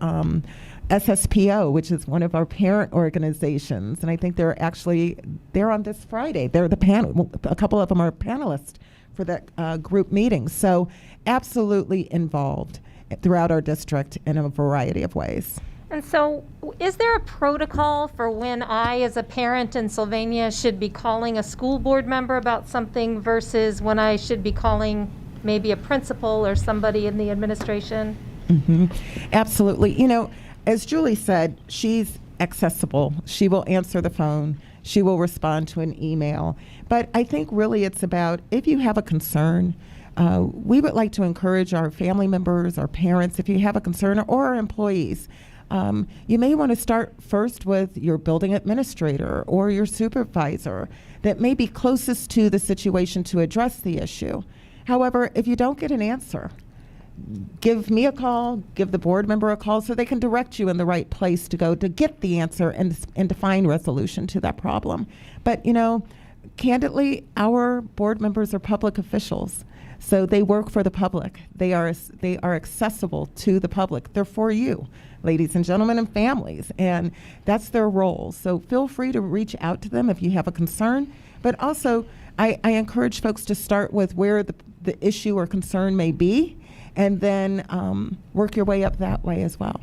SSPO, which is one of our parent organizations, and I think they're on this Friday. They're the panel. A couple of them are panelists for that group meeting, so absolutely involved throughout our district in a variety of ways. And so is there a protocol for when I, as a parent in Sylvania, should be calling a school board member about something versus when I should be calling maybe a principal or somebody in the administration? Mm-hmm. Absolutely. You know, as Julie said, she's accessible. She will answer the phone. She will respond to an email. But I think really it's about if you have a concern, we would like to encourage our family members, our parents, if you have a concern, or our employees. You may want to start first with your building administrator or your supervisor that may be closest to the situation to address the issue. However, if you don't get an answer, give me a call, give the board member a call so they can direct you in the right place to go to get the answer and to find resolution to that problem. But, you know, candidly, our board members are public officials. So they work for the public. They are accessible to the public. They're for you, ladies and gentlemen, and families, and that's their role. So feel free to reach out to them if you have a concern. But also, I encourage folks to start with where the issue or concern may be, and then work your way up that way as well.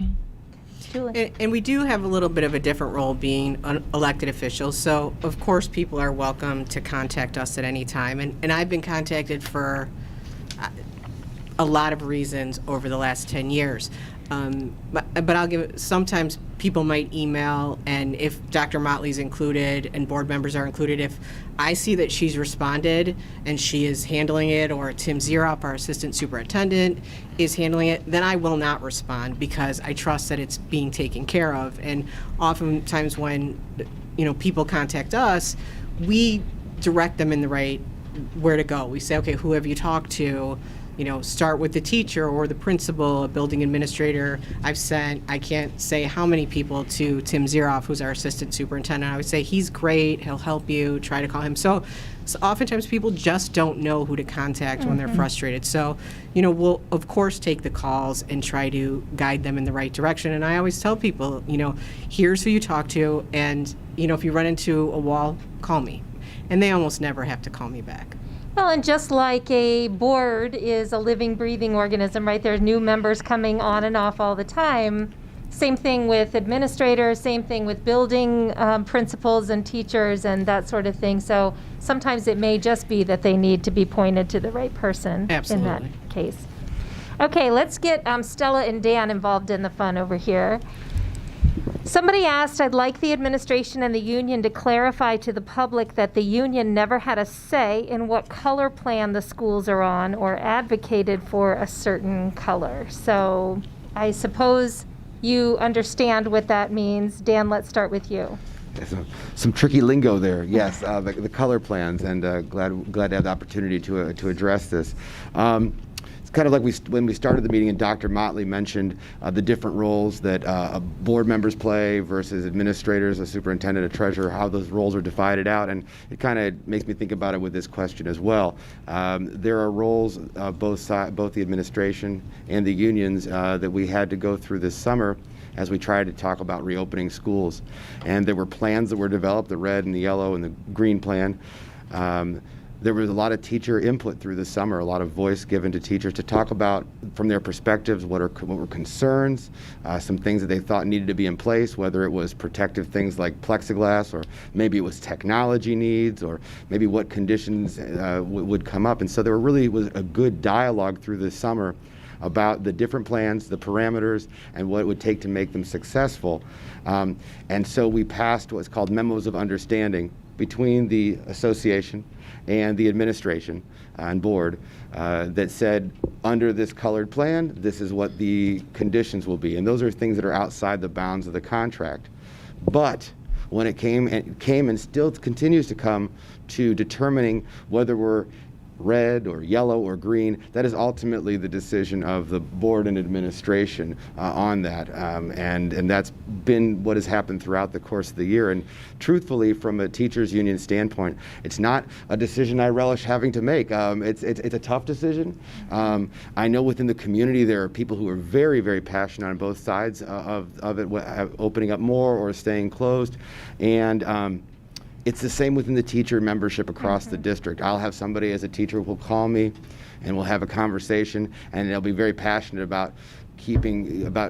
Julie. And we do have a little bit of a different role being elected officials. So, of course, people are welcome to contact us at any time. And I've been contacted for a lot of reasons over the last 10 years. But I'll give it, sometimes people might email, and if Dr. Motley's included and board members are included, if I see that she's responded and she is handling it, or Tim Zierop, our assistant superintendent, is handling it, then I will not respond because I trust that it's being taken care of. And oftentimes when, you know, people contact us, we direct them in the right where to go. We say, okay, who have you talked to? You know, start with the teacher or the principal, a building administrator. I can't say how many people to Tim Zierop, who's our assistant superintendent. I would say he's great, he'll help you, try to call him. So oftentimes people just don't know who to contact when they're frustrated. So, you know, we'll of course take the calls and try to guide them in the right direction. And I always tell people, you know, here's who you talk to, and, you know, if you run into a wall, call me. And they almost never have to call me back. Well, and just like a board is a living, breathing organism, right? There's new members coming on and off all the time. Same thing with administrators, same thing with building principals and teachers and that sort of thing. So sometimes it may just be that they need to be pointed to the right person in that case. Okay, let's get Stella and Dan involved in the fun over here. Somebody asked, I'd like the administration and the union to clarify to the public that the union never had a say in what color plan the schools are on or advocated for a certain color. So I suppose you understand what that means. Dan, let's start with you. Some tricky lingo there, yes, the color plans, and glad to have the opportunity to address this. Kind of like when we started the meeting and Dr. Motley mentioned the different roles that board members play versus administrators, a superintendent, a treasurer, how those roles are divided out, and it kind of makes me think about it with this question as well. There are roles, both the administration and the unions, that we had to go through this summer as we tried to talk about reopening schools. And there were plans that were developed, the red and the yellow and the green plan. There was a lot of teacher input through the summer, a lot of voice given to teachers to talk about, from their perspectives, what were concerns, some things that they thought needed to be in place, whether it was protective things like plexiglass, or maybe it was technology needs, or maybe what conditions would come up. And so there was a good dialogue through the summer about the different plans, the parameters, and what it would take to make them successful. And so we passed what's called memos of understanding between the association and the administration and board that said, under this colored plan, this is what the conditions will be. And those are things that are outside the bounds of the contract. But when it came and still continues to come to determining whether we're red or yellow or green, that is ultimately the decision of the board and administration on that. And that's been what has happened throughout the course of the year. And truthfully, from a teachers union standpoint, it's not a decision I relish having to make. It's a tough decision. I know within the community there are people who are very, very passionate on both sides of it, opening up more or staying closed. And it's the same within the teacher membership across the district. I'll have somebody as a teacher who will call me and we'll have a conversation, and they'll be very passionate about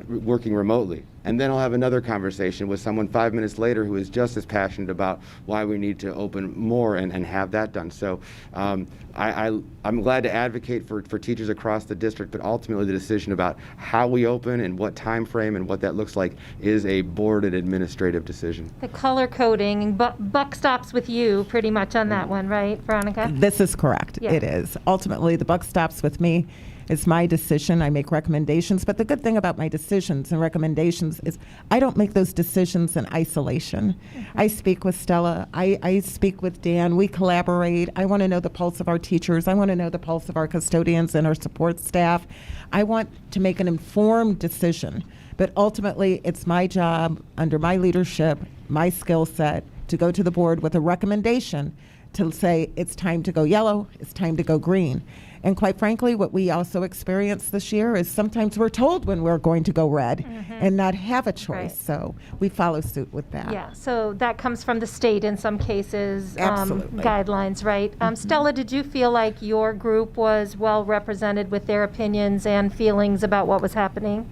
working remotely. And then I'll have another conversation with someone 5 minutes later who is just as passionate about why we need to open more and have that done. So I'm glad to advocate for teachers across the district, but ultimately the decision about how we open and what time frame and what that looks like is a board and administrative decision. The color coding, buck stops with you pretty much on that one, right, Veronica? This is correct. Yeah. It is. Ultimately, the buck stops with me. It's my decision. I make recommendations. But the good thing about my decisions and recommendations is I don't make those decisions in isolation. I speak with Stella. I speak with Dan. We collaborate. I want to know the pulse of our teachers. I want to know the pulse of our custodians and our support staff. I want to make an informed decision. But ultimately, it's my job, under my leadership, my skill set, to go to the board with a recommendation to say it's time to go yellow, it's time to go green. And quite frankly, what we also experienced this year is sometimes we're told when we're going to go red and not have a choice. Right. So we follow suit with that. Yeah, so that comes from the state in some cases, Absolutely. guidelines, right? Stella, did you feel like your group was well represented with their opinions and feelings about what was happening?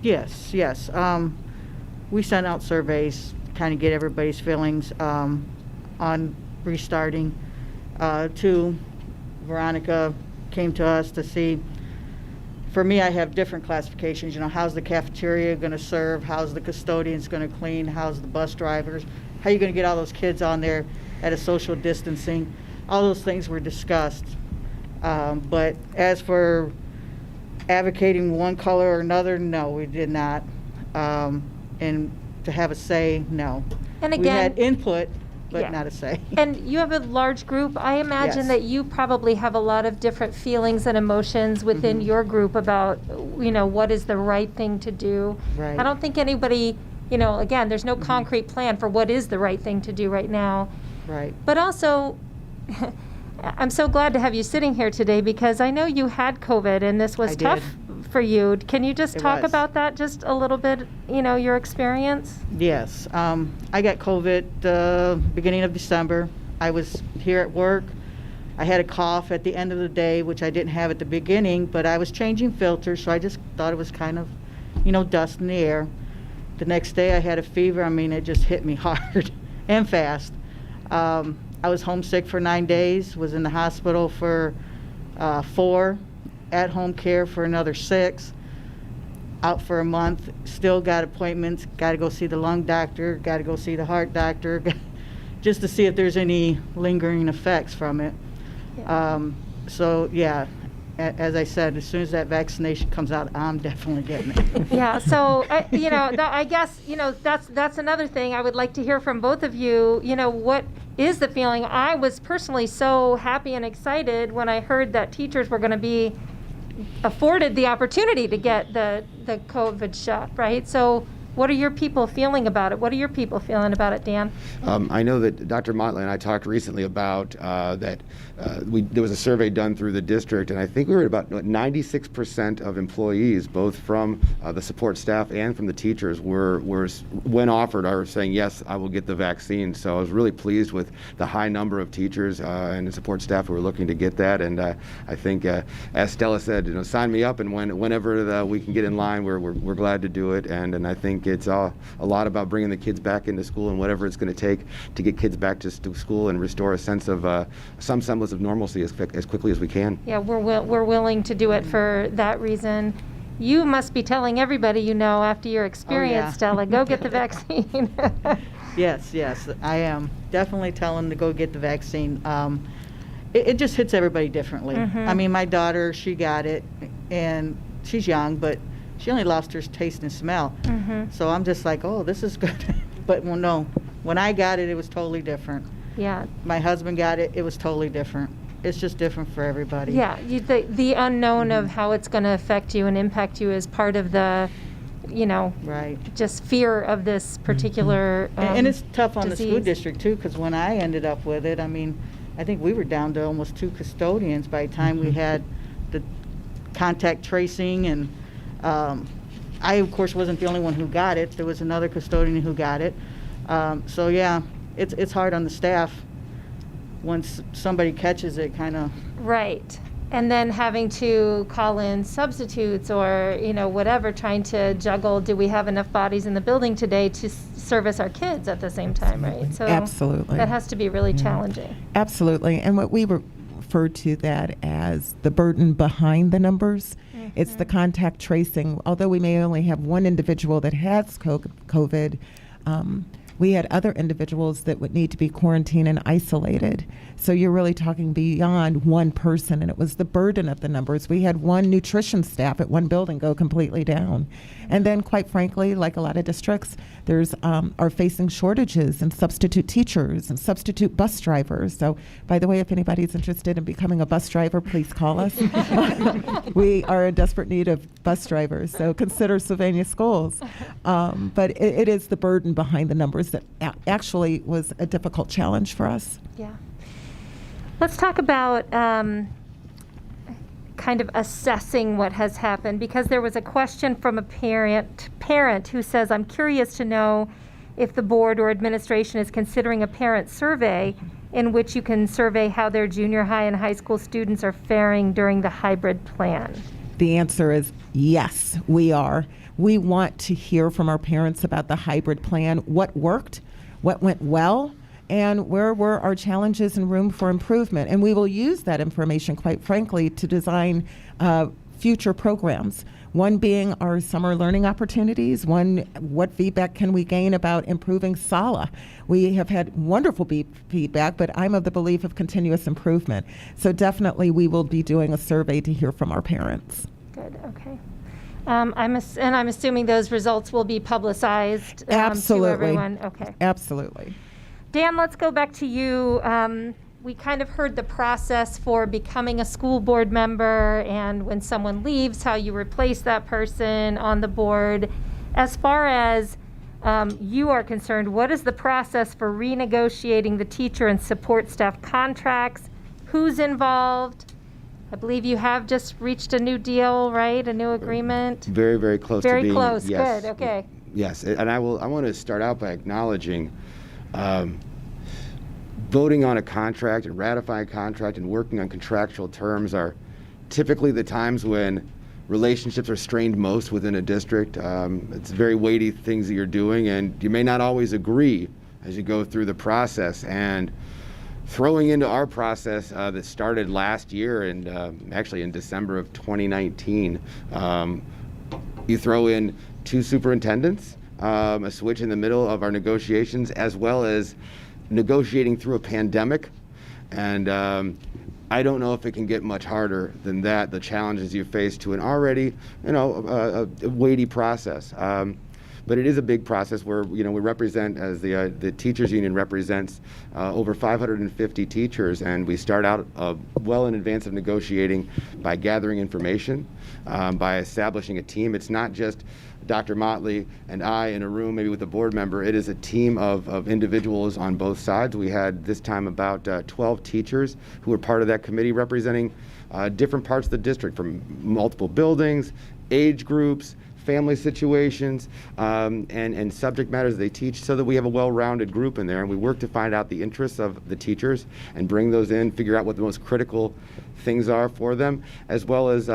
Yes. We sent out surveys, kind of get everybody's feelings on restarting. Veronica came to us to see, for me, I have different classifications. How's the cafeteria going to serve? How's the custodians going to clean? How's the bus drivers? How are you going to get all those kids on there at a social distancing? All those things were discussed. But as for advocating one color or another, no, we did not. And to have a say, no. And we again, had input, but yeah. not a say. And you have a large group. I imagine Yes. that you probably have a lot of different feelings and emotions within your group about, what is the right thing to do. Right. I don't think anybody, again, there's no concrete plan for what is the right thing to do right now. Right. But also, I'm so glad to have you sitting here today because I know you had COVID and this was I tough for you. Can you just It talk was. about that just a little bit, your experience? Yes. I got COVID beginning of December. I was here at work. I had a cough at the end of the day, which I didn't have at the beginning, but I was changing filters, so I just thought it was kind of, dust in the air. The next day I had a fever. It just hit me hard and fast. I was homesick for 9 days, was in the hospital for 4, at home care for another 6, out for a month, still got appointments, got to go see the lung doctor, got to go see the heart doctor, just to see if there's any lingering effects from it. So yeah, as I said, as soon as that vaccination comes out, I'm definitely getting it. Yeah, so, I guess, that's another thing I would like to hear from both of you. What is the feeling? I was personally so happy and excited when I heard that teachers were going to be afforded the opportunity to get the COVID shot, right? So what are your people feeling about it? What are your people feeling about it, Dan? I know that Dr. Motley and I talked recently about that there was a survey done through the district, and I think we were at about 96% of employees, both from the support staff and from the teachers, were when offered, are saying, yes, I will get the vaccine. So I was really pleased with the high number of teachers and the support staff who were looking to get that. And I think, as Stella said, sign me up, and whenever we can get in line, we're glad to do it. And I think it's a lot about bringing the kids back into school and whatever it's going to take to get kids back to school and restore a sense of some semblance of normalcy as quickly as we can. Yeah, we're willing to do it for that reason. You must be telling everybody after your experience, Oh, yeah. Stella, go get the vaccine. Yes, I am definitely telling to go get the vaccine. It just hits everybody differently. I mean, my daughter, she got it, and she's young, but she only lost her taste and smell. So I'm just like, oh, this is good. But well, no, when I got it, it was totally different. Yeah. My husband got it, it was totally different. It's just different for everybody. Yeah, the unknown of how it's going to affect you and impact you is part of the, Right. just fear of this particular And it's tough on the school disease. district too, because when I ended up with it, I mean, I think we were down to almost 2 custodians by the time we had the contact tracing, and I, of course, wasn't the only one who got it. There was another custodian who got it. So yeah, it's hard on the staff once somebody catches it, kind of. Right. And then having to call in substitutes or, whatever, trying to juggle, do we have enough bodies in the building today to service our kids at the same time, right? So Absolutely. that has to be really challenging. Absolutely. And what we refer to that as the burden behind the numbers. It's the contact tracing. Although we may only have one individual that has COVID, we had other individuals that would need to be quarantined and isolated. So you're really talking beyond one person, and it was the burden of the numbers. We had one nutrition staff at one building go completely down. And then, quite frankly, like a lot of districts, are facing shortages in substitute teachers and substitute bus drivers. So, by the way, if anybody's interested in becoming a bus driver, please call us. We are in desperate need of bus drivers, so consider Sylvania Schools. But it is the burden behind the numbers that actually was a difficult challenge for us. Yeah. Let's talk about kind of assessing what has happened, because there was a question from a parent who says, I'm curious to know if the board or administration is considering a parent survey in which you can survey how their junior high and high school students are faring during the hybrid plan. The answer is yes, we are. We want to hear from our parents about the hybrid plan, what worked, what went well, and where were our challenges and room for improvement. And we will use that information, quite frankly, to design future programs. One being our summer learning opportunities. One, what feedback can we gain about improving SALA? We have had wonderful feedback, but I'm of the belief of continuous improvement. So definitely we will be doing a survey to hear from our parents. Good, okay. I'm assuming those results will be publicized Absolutely. to everyone. Okay. Absolutely. Dan, let's go back to you. We kind of heard the process for becoming a school board member, and when someone leaves, how you replace that person on the board. As far as you are concerned, what is the process for renegotiating the teacher and support staff contracts? Who's involved? I believe you have just reached a new deal, right? A new agreement? Very, very close to Very being. close, Yes. good, okay. Yes, and I want to start out by acknowledging voting on a contract and ratifying a contract and working on contractual terms are typically the times when relationships are strained most within a district. It's very weighty things that you're doing, and you may not always agree as you go through the process. And throwing into our process that started last year and actually in December of 2019, you throw in 2 superintendents, a switch in the middle of our negotiations, as well as negotiating through a pandemic. And I don't know if it can get much harder than that, the challenges you face to an already, a weighty process. But it is a big process where, we represent, as the teachers union represents over 550 teachers, and we start out well in advance of negotiating by gathering information, by establishing a team. It's not just Dr. Motley and I in a room, maybe with a board member. It is a team of individuals on both sides. We had this time about 12 teachers who were part of that committee representing different parts of the district, from multiple buildings, age groups, family situations, and subject matters they teach, so that we have a well-rounded group in there. And we work to find out the interests of the teachers and bring those in, figure out what the most critical things are for them, as well as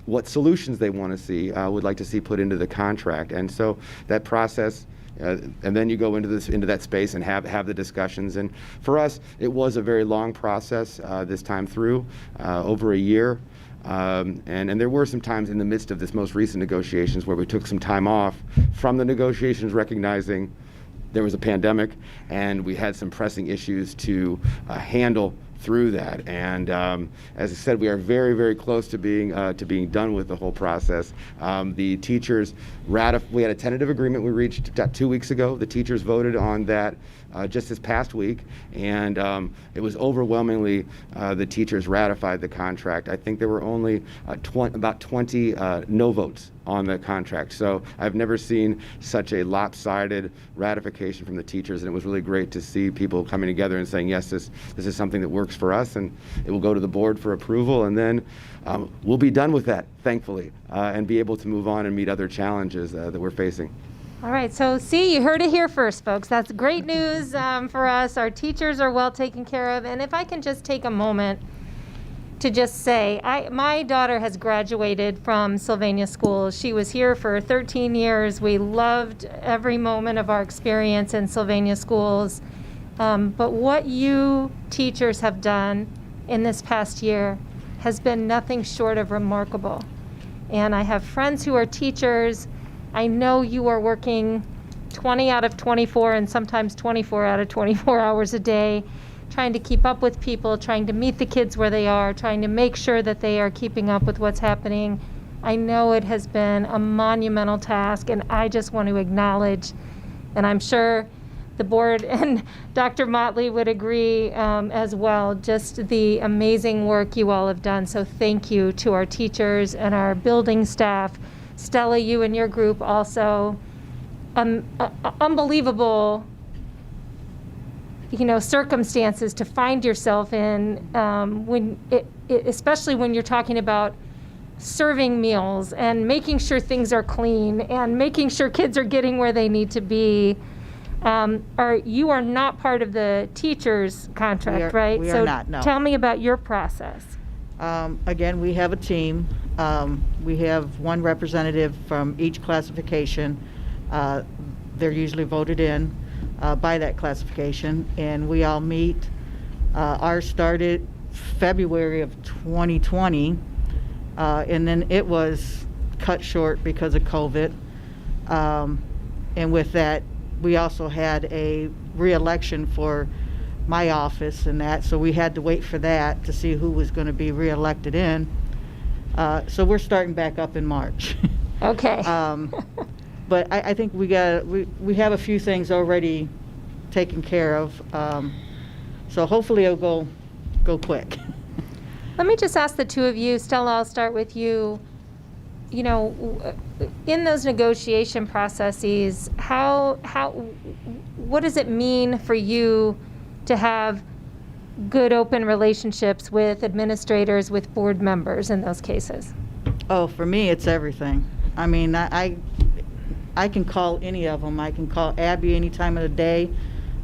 what solutions they want to see, would like to see put into the contract. And so that process, and then you go into that space and have the discussions. And for us, it was a very long process this time through, over a year. And there were some times in the midst of this most recent negotiations where we took some time off from the negotiations, recognizing there was a pandemic, and we had some pressing issues to handle through that. And as I said, we are very, very close to being done with the whole process. The teachers we had a tentative agreement we reached about 2 weeks ago. The teachers voted on that just this past week, and it was overwhelmingly the teachers ratified the contract. I think there were only about 20 no votes on the contract. So I've never seen such a lopsided ratification from the teachers, and it was really great to see people coming together and saying, yes, this is something that works for us, and it will go to the board for approval, and then we'll be done with that, thankfully, and be able to move on and meet other challenges that we're facing. All right, so see, you heard it here first, folks. That's great news for us. Our teachers are well taken care of. And if I can just take a moment to just say, my daughter has graduated from Sylvania Schools. She was here for 13 years. We loved every moment of our experience in Sylvania Schools. But what you teachers have done in this past year has been nothing short of remarkable. And I have friends who are teachers. I know you are working 20 out of 24 and sometimes 24 out of 24 hours a day, trying to keep up with people, trying to meet the kids where they are, trying to make sure that they are keeping up with what's happening. I know it has been a monumental task, and I just want to acknowledge, and I'm sure the board and Dr. Motley would agree as well, just the amazing work you all have done. So thank you to our teachers and our building staff. Stella, you and your group also, unbelievable, circumstances to find yourself in, especially when you're talking about serving meals and making sure things are clean and making sure kids are getting where they need to be. You are not part of the teachers' contract, right? We are not, no. Tell me about your process. Again, we have a team. We have one representative from each classification. They're usually voted in by that classification, and we all meet. Ours started February of 2020, and then it was cut short because of COVID. And with that, we also had a re-election for my office and that, so we had to wait for that to see who was going to be re-elected in. So we're starting back up in March. Okay. But I think we have a few things already taken care of. So hopefully it'll go quick. Let me just ask the two of you, Stella, I'll start with you. In those negotiation processes, what does it mean for you to have good open relationships with administrators, with board members in those cases? Oh, for me, it's everything. I mean, I can call any of them. I can call Abby any time of the day.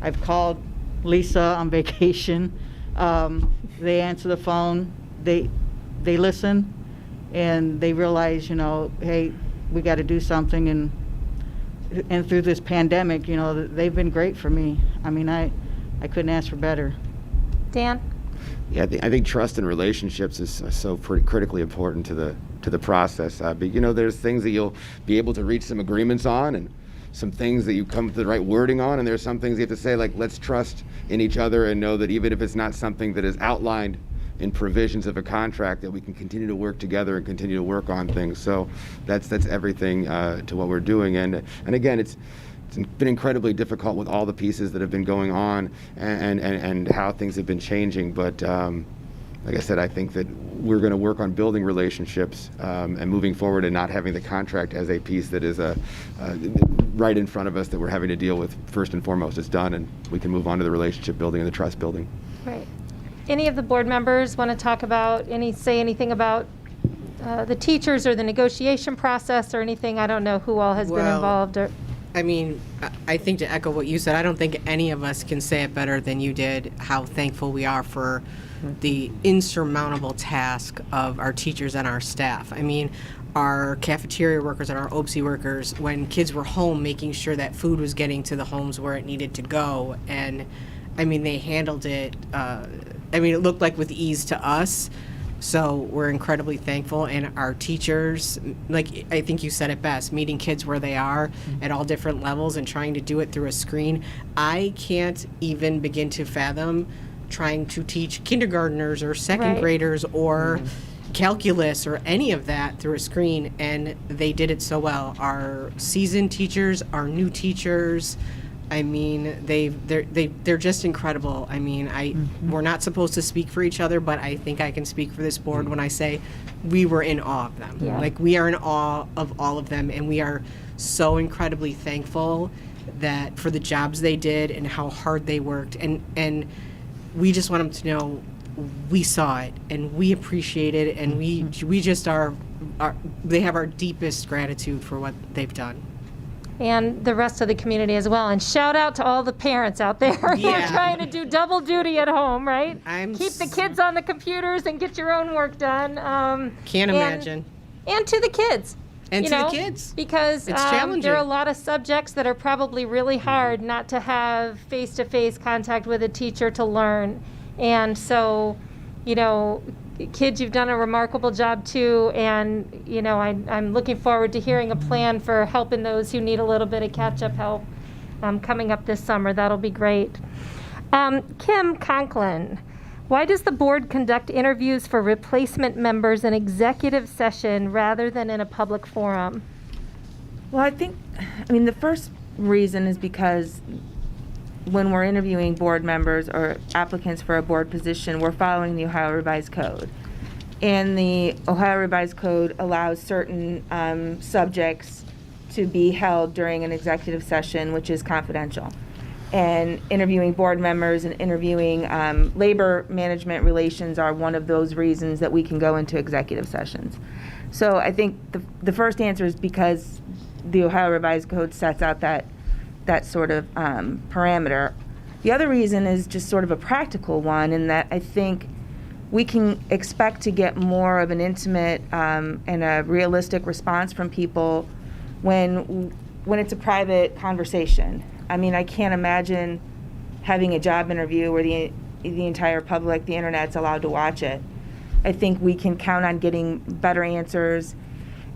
I've called Lisa on vacation. They answer the phone. They listen, and they realize, hey, we got to do something. And through this pandemic, they've been great for me. I mean, I couldn't ask for better. Dan? Yeah, I think trust and relationships is so pretty critically important to the process. But there's things that you'll be able to reach some agreements on, and some things that you come to the right wording on, and there's some things you have to say, like, let's trust in each other and know that even if it's not something that is outlined in provisions of a contract, that we can continue to work together and continue to work on things. So that's everything to what we're doing. And again, it's been incredibly difficult with all the pieces that have been going on and how things have been changing. But like I said, I think that we're going to work on building relationships and moving forward, and not having the contract as a piece that is right in front of us that we're having to deal with first and foremost. It's done, and we can move on to the relationship building and the trust building. Right. Any of the board members want to talk about, say anything about the teachers or the negotiation process or anything? I don't know who all has been involved. I mean, I think to echo what you said, I don't think any of us can say it better than you did, how thankful we are for the insurmountable task of our teachers and our staff. I mean, our cafeteria workers and our OPSI workers, when kids were home, making sure that food was getting to the homes where it needed to go. And I mean, they handled it, it looked like with ease to us, So we're incredibly thankful, and our teachers, like I think you said it best, meeting kids where they are at all different levels and trying to do it through a screen. I can't even begin to fathom trying to teach kindergartners or second Right. graders or calculus or any of that through a screen, and they did it so well. Our seasoned teachers, our new teachers, I mean, they're just incredible. I mean, we're not supposed to speak for each other, but I think I can speak for this board when I say we were in awe of them. Yeah. Like, we are in awe of all of them, and we are so incredibly thankful that for the jobs they did and how hard they worked, and we just want them to know we saw it and we appreciate it, and we just are they have our deepest gratitude for what they've done. And the rest of the community as well. And shout out to all the parents out there who are Yeah. trying to do double duty at home, right? I'm Keep the s- kids on the computers and get your own work done. Can't imagine. And to the kids. And you to the know, kids. Because It's there are challenging. a lot of subjects that are probably really hard not to have face-to-face contact with a teacher to learn. And so, you know, kids, you've done a remarkable job too, and you know, I'm looking forward to hearing a plan for helping those who need a little bit of catch-up help coming up this summer. That'll be great. Kim Conklin, why does the board conduct interviews for replacement members in executive session rather than in a public forum? Well, I mean, the first reason is because when we're interviewing board members or applicants for a board position, we're following the Ohio Revised Code. And the Ohio Revised Code allows certain subjects to be held during an executive session, which is confidential. And interviewing board members and interviewing labor management relations are one of those reasons that we can go into executive sessions. So I think the first answer is because the Ohio Revised Code sets out that sort of parameter. The other reason is just sort of a practical one, in that I think we can expect to get more of an intimate and a realistic response from people when it's a private conversation. I mean, I can't imagine having a job interview where the entire public, the internet's allowed to watch it. I think we can count on getting better answers.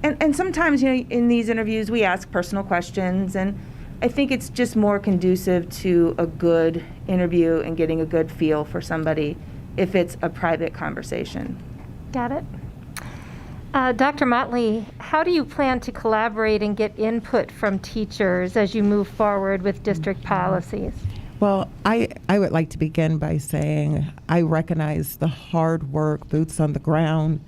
And sometimes, you know, in these interviews, we ask personal questions, and I think it's just more conducive to a good interview and getting a good feel for somebody if it's a private conversation. Got it. Dr. Motley, how do you plan to collaborate and get input from teachers as you move forward with district policies? Well, I would like to begin by saying I recognize the hard work, boots on the ground,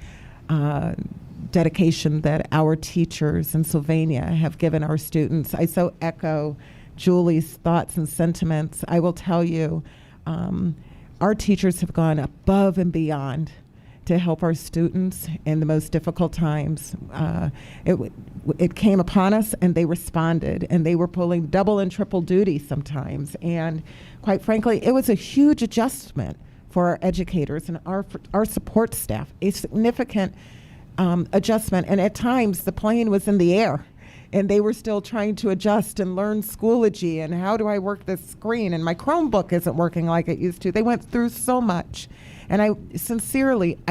dedication that our teachers in Sylvania have given our students. I so echo Julie's thoughts and sentiments. I will tell you, our teachers have gone above and beyond to help our students in the most difficult times. It came upon us, and they responded, and they were pulling double and triple duty sometimes. And quite frankly, it was a huge adjustment for our educators and our support staff, a significant adjustment. And at times, the plane was in the air, and they were still trying to adjust and learn Schoology and how do I work this screen, and my Chromebook isn't working like it used to. They went through so much. And I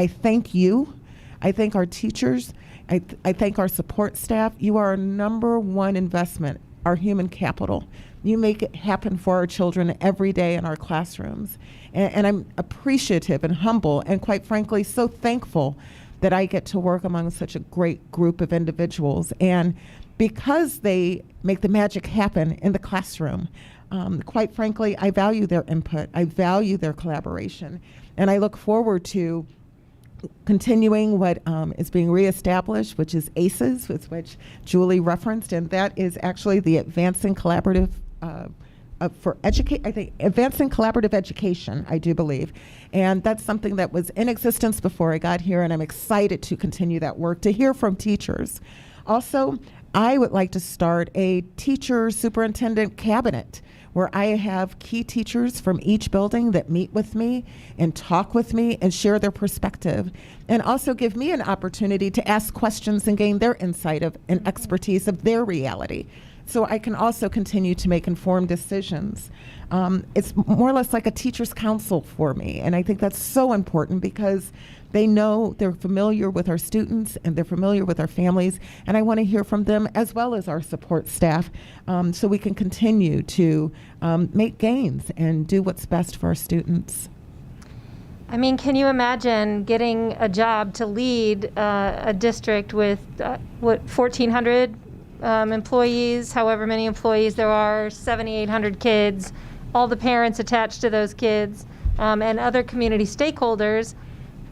thank you. I thank our teachers. I thank our support staff. You are our number one investment, our human capital. You make it happen for our children every day in our classrooms. And I'm appreciative and humble and, quite frankly, so thankful that I get to work among such a great group of individuals. And because they make the magic happen in the classroom, quite frankly, I value their input. I value their collaboration. And I look forward to continuing what is being reestablished, which is ACEs, which Julie referenced, and that is actually the Advancing Collaborative Advancing Collaborative Education, I do believe. And that's something that was in existence before I got here, and I'm excited to continue that work, to hear from teachers. Also, I would like to start a teacher superintendent cabinet where I have key teachers from each building that meet with me and talk with me and share their perspective, and also give me an opportunity to ask questions and gain their insight and expertise of their reality, so I can also continue to make informed decisions. It's more or less like a teacher's council for me, and I think that's so important because They know, they're familiar with our students and they're familiar with our families, and I want to hear from them as well as our support staff, so we can continue to make gains and do what's best for our students. I mean, can you imagine getting a job to lead a district with, 1,400 employees, however many employees there are, 7,800 kids, all the parents attached to those kids, and other community stakeholders,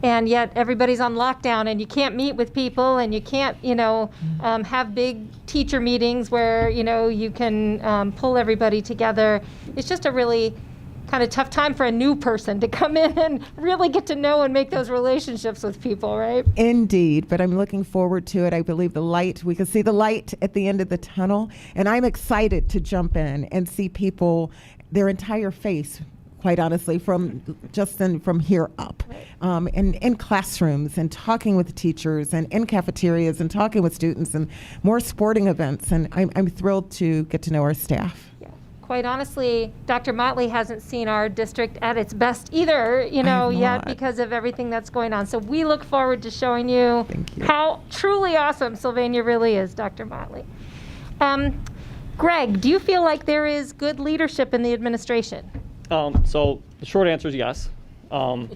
and yet everybody's on lockdown and you can't meet with people and you can't, have big teacher meetings where, you can pull everybody together. It's just a really kind of tough time for a new person to come in and really get to know and make those relationships with people, right? Indeed, but I'm looking forward to it. I believe we can see the light at the end of the tunnel, and I'm excited to jump in and see people, their entire face, quite honestly, from here up, in classrooms and talking with teachers and in cafeterias and talking with students and more sporting events, and I'm thrilled to get to know our staff. Quite honestly, Dr. Motley hasn't seen our district at its best either, yet because of everything that's going on. So we look forward to showing you how truly awesome Sylvania really is, Dr. Motley. Greg, do you feel like there is good leadership in the administration? So the short answer is yes. I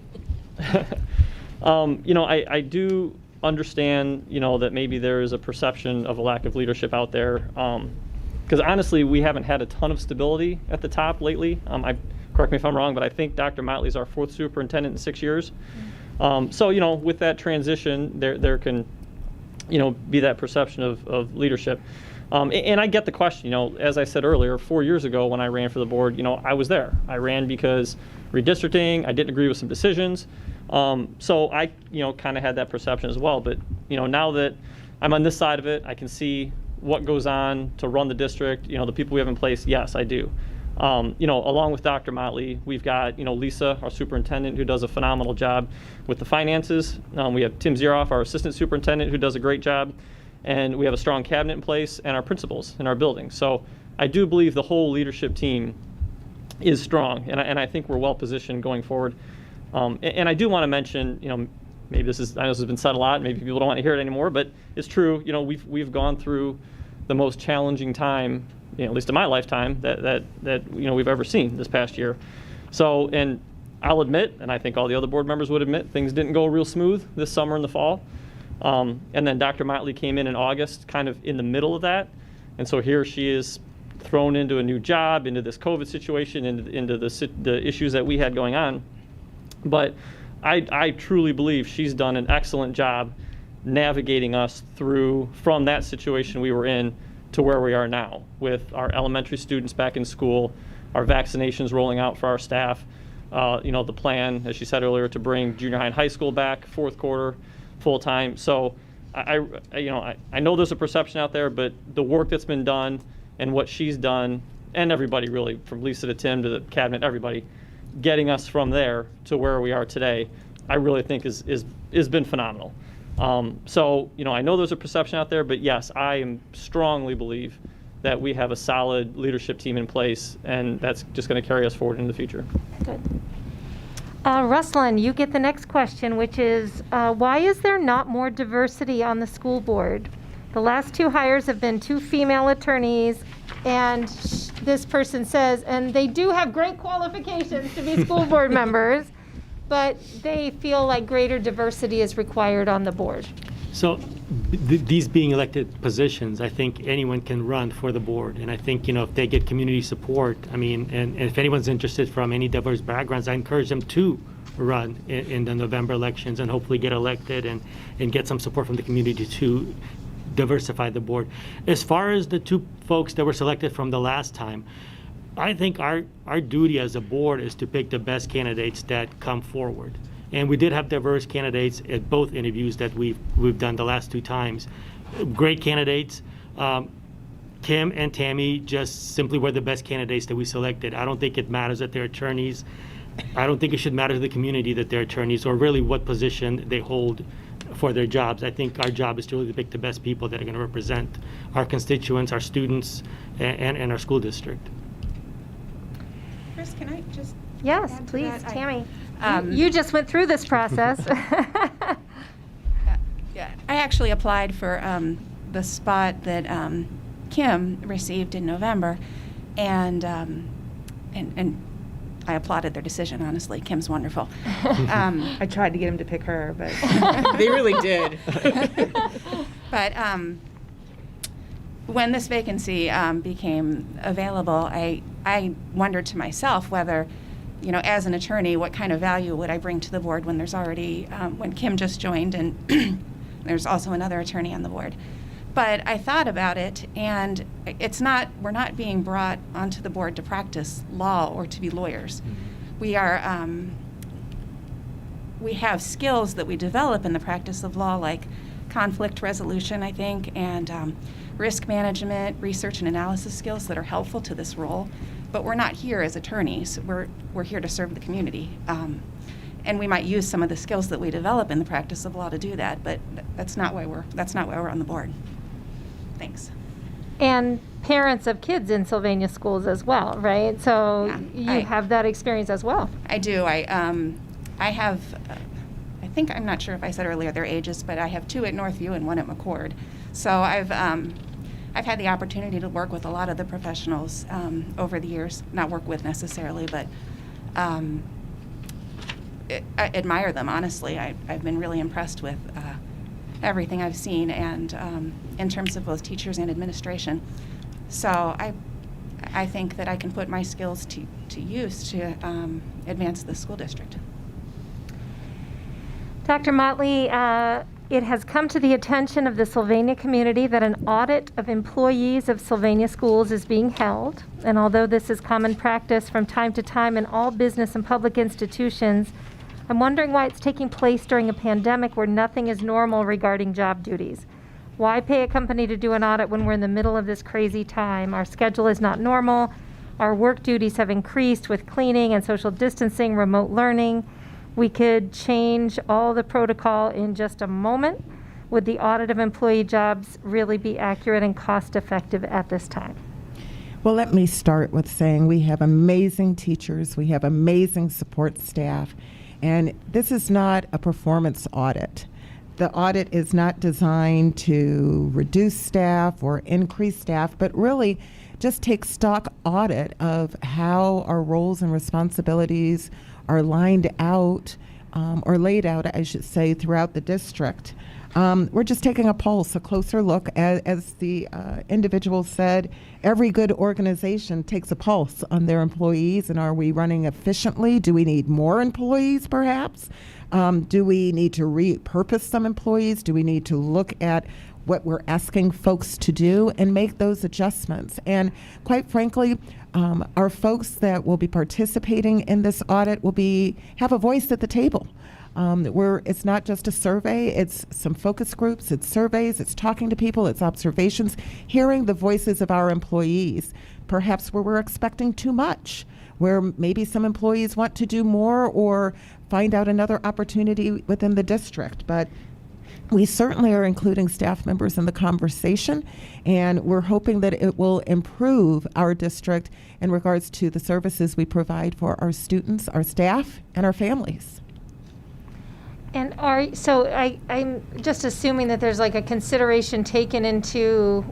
do understand, that maybe there is a perception of a lack of leadership out there. Because honestly, we haven't had a ton of stability at the top lately. Correct me if I'm wrong, but I think Dr. Motley is our 4th superintendent in 6 years. So, with that transition, there can, be that perception of leadership. And I get the question, as I said earlier, 4 years ago when I ran for the board, I was there. I ran because redistricting, I didn't agree with some decisions. So I, kind of had that perception as well. But, now that I'm on this side of it, I can see what goes on to run the district, the people we have in place. Yes, I do. Along with Dr. Motley, we've got, Lisa, our superintendent, who does a phenomenal job with the finances. We have Tim Zeroff, our assistant superintendent, who does a great job. And we have a strong cabinet in place and our principals in our building. So I do believe the whole leadership team is strong, and I think we're well positioned going forward. And I do want to mention, maybe I know this has been said a lot, maybe people don't want to hear it anymore, but it's true. We've gone through the most challenging time, at least in my lifetime, that we've ever seen this past year. So, and I'll admit, and I think all the other board members would admit, things didn't go real smooth this summer and the fall. And then Dr. Motley came in August, kind of in the middle of that. And so here she is thrown into a new job, into this COVID situation, into the issues that we had going on. But I truly believe she's done an excellent job navigating us through from that situation we were in to where we are now, with our elementary students back in school, our vaccinations rolling out for our staff, the plan, as she said earlier, to bring junior high and high school back 4th quarter full time. So I know there's a perception out there, but the work that's been done and what she's done, and everybody really, from Lisa to Tim to the cabinet, everybody, getting us from there to where we are today, I really think has been phenomenal. So, I know there's a perception out there, but yes, I strongly believe that we have a solid leadership team in place, and that's just going to carry us forward in the future. Good. Ruslan, you get the next question, which is, why is there not more diversity on the school board? The last 2 hires have been 2 female attorneys, and this person says, and they do have great qualifications to be school board members, but they feel like greater diversity is required on the board. So these being elected positions, I think anyone can run for the board. And I think, if they get community support, and if anyone's interested from any diverse backgrounds, I encourage them to run in the November elections and hopefully get elected and get some support from the community to diversify the board. As far as the 2 folks that were selected from the last time, I think our duty as a board is to pick the best candidates that come forward. And we did have diverse candidates at both interviews that we've done the last 2 times. Great candidates. Kim and Tammy just simply were the best candidates that we selected. I don't think it matters that they're attorneys. I don't think it should matter to the community that they're attorneys or really what position they hold for their jobs. I think our job is to really pick the best people that are going to represent our constituents, our students, and our school district. Chris, can I just Yes, add to please, that? Tammy. You just went through this process. I actually applied for the spot that Kim received in November, and I applauded their decision, honestly. Kim's wonderful. I tried to get him to pick her, but They really did. But when this vacancy became available, I wondered to myself whether, as an attorney, what kind of value would I bring to the board when there's already, when Kim just joined and there's also another attorney on the board. But I thought about it, and we're not being brought onto the board to practice law or to be lawyers. We have skills that we develop in the practice of law, like conflict resolution, I think, and risk management, research and analysis skills that are helpful to this role. But we're not here as attorneys. We're here to serve the community. And we might use some of the skills that we develop in the practice of law to do that, but that's not why we're on the board. Thanks. And parents of kids in Sylvania schools as well, right? So Yeah, you have that experience as well. I do. I have, I think, I'm not sure if I said earlier their ages, but I have 2 at Northview and 1 at McCord. So I've had the opportunity to work with a lot of the professionals over the years. Not work with necessarily, but I admire them, honestly. I've been really impressed with everything I've seen, and in terms of both teachers and administration. So I think that I can put my skills to use to advance the school district. Dr. Motley, it has come to the attention of the Sylvania community that an audit of employees of Sylvania schools is being held. And although this is common practice from time to time in all business and public institutions, I'm wondering why it's taking place during a pandemic where nothing is normal regarding job duties. Why pay a company to do an audit when we're in the middle of this crazy time? Our schedule is not normal. Our work duties have increased with cleaning and social distancing, remote learning. We could change all the protocol in just a moment. Would the audit of employee jobs really be accurate and cost effective at this time? Well, let me start with saying we have amazing teachers, we have amazing support staff, and this is not a performance audit. The audit is not designed to reduce staff or increase staff, but really just take stock audit of how our roles and responsibilities are lined out, or laid out, I should say, throughout the district. We're just taking a pulse, a closer look. As the individual said, every good organization takes a pulse on their employees, and are we running efficiently? Do we need more employees, perhaps? Do we need to repurpose some employees? Do we need to look at what we're asking folks to do and make those adjustments? And quite frankly, our folks that will be participating in this audit will have a voice at the table. It's not just a survey, it's some focus groups, it's surveys, it's talking to people, it's observations, hearing the voices of our employees, perhaps where we're expecting too much, where maybe some employees want to do more or find out another opportunity within the district. But we certainly are including staff members in the conversation, and we're hoping that it will improve our district in regards to the services we provide for our students, our staff, and our families. And I'm just assuming that there's like a consideration taken into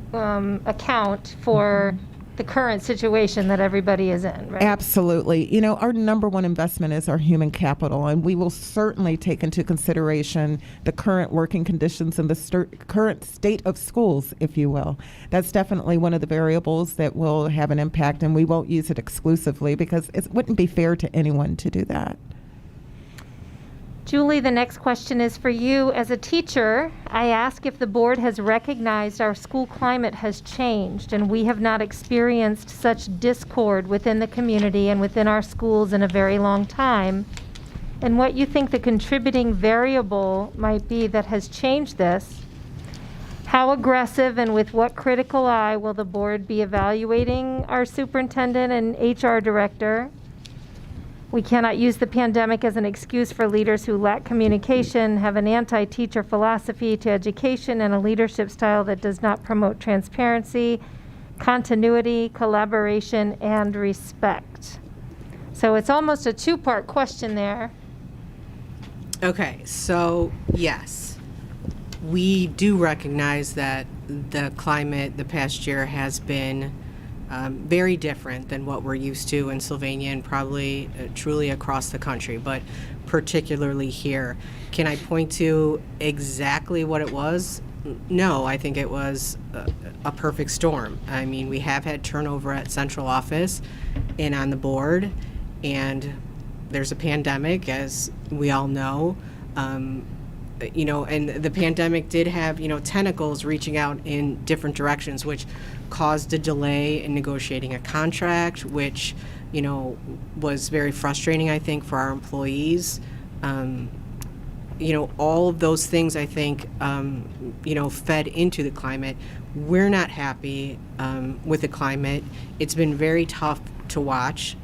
account for the current situation that everybody is in, right? Absolutely. Our number one investment is our human capital, and we will certainly take into consideration the current working conditions and the current state of schools, if you will. That's definitely one of the variables that will have an impact, and we won't use it exclusively because it wouldn't be fair to anyone to do that. Julie, the next question is for you. As a teacher, I ask if the board has recognized our school climate has changed and we have not experienced such discord within the community and within our schools in a very long time, and what you think the contributing variable might be that has changed this. How aggressive and with what critical eye will the board be evaluating our superintendent and HR director? We cannot use the pandemic as an excuse for leaders who lack communication, have an anti-teacher philosophy to education, and a leadership style that does not promote transparency, continuity, collaboration, and respect. So it's almost a two-part question there. Okay, so yes. we do recognize that the climate the past year has been very different than what we're used to in Sylvania and probably truly across the country, but particularly here. Can I point to exactly what it was? No, I think it was a perfect storm. I mean, we have had turnover at central office and on the board, and there's a pandemic, as we all know. You know, and the pandemic did have, you know, tentacles reaching out in different directions, which caused a delay in negotiating a contract, which, you know, was very frustrating, I think, for our employees. You know, all of those things, I think, you know, fed into the climate. We're not happy with the climate. It's been very tough to watch.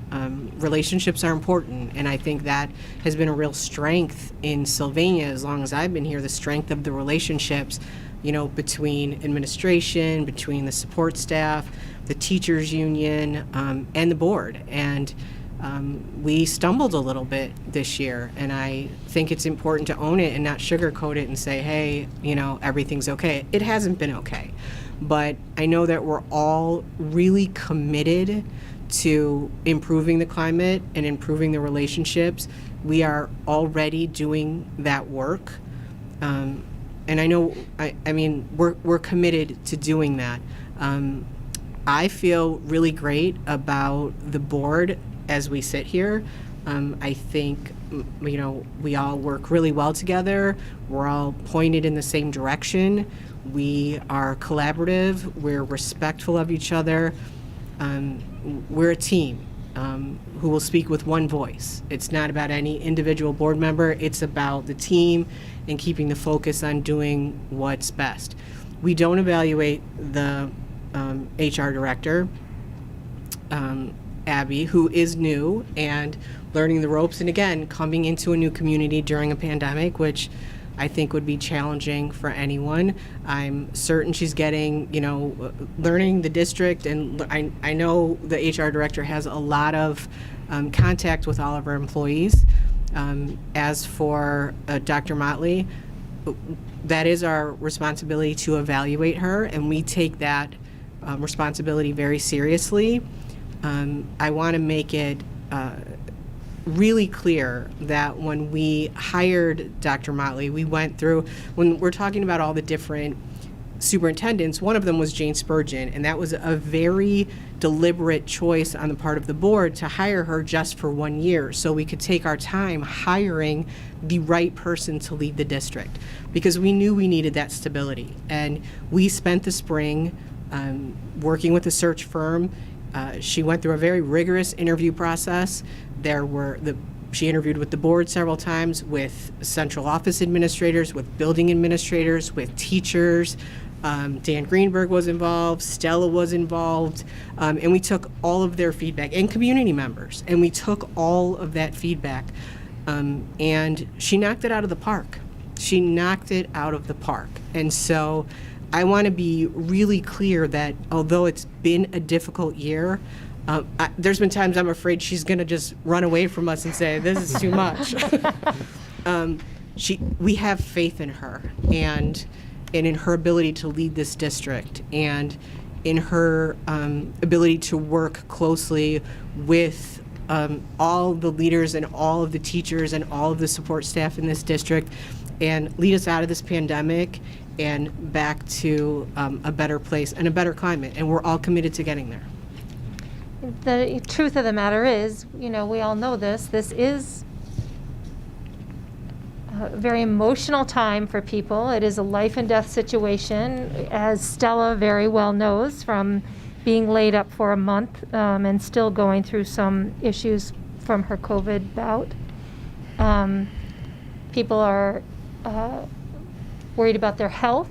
Relationships are important, and I think that has been a real strength in Sylvania as long as I've been here, the strength of the relationships, you know, between administration, between the support staff, the teachers union, and the board. And we stumbled a little bit this year, and I think it's important to own it and not sugarcoat it and say, hey, you know, everything's okay. It hasn't been okay, but I know that we're all really committed to improving the climate and improving the relationships. We are already doing that work, and I know, I mean, we're committed to doing that. I feel really great about the board as we sit here. I think, you know, we all work really well together. We're all pointed in the same direction. We are collaborative. We're respectful of each other. We're a team who will speak with one voice. It's not about any individual board member. It's about the team and keeping the focus on doing what's best. We don't evaluate the HR director, Abby, who is new and learning the ropes, and again, coming into a new community during a pandemic, which I think would be challenging for anyone. I'm certain she's getting, you know, learning the district, and I know the HR director has a lot of contact with all of our employees. As for Dr. Motley, that is our responsibility to evaluate her, and we take that responsibility very seriously. I want to make it really clear that when we hired Dr. Motley, we went through, when we're talking about all the different superintendents, one of them was Jane Spurgeon, and that was a very deliberate choice on the part of the board to hire her just for 1 year so we could take our time hiring the right person to lead the district, because we knew we needed that stability. And we spent the spring working with a search firm. She went through a very rigorous interview process. She interviewed with the board several times, with central office administrators, with building administrators, with teachers. Dan Greenberg was involved, Stella was involved, and we took all of their feedback, and community members, and we took all of that feedback, and she knocked it out of the park. She knocked it out of the park. And so I want to be really clear that although it's been a difficult year, there's been times I'm afraid she's going to just run away from us and say, this is too much. We have faith in her and in her ability to lead this district, and in her ability to work closely with all the leaders and all of the teachers and all of the support staff in this district, and lead us out of this pandemic and back to a better place and a better climate. And we're all committed to getting there. The truth of the matter is, you know, we all know this. This is a very emotional time for people. It is a life and death situation, as Stella very well knows from being laid up for a month and still going through some issues from her COVID bout. People are worried about their health,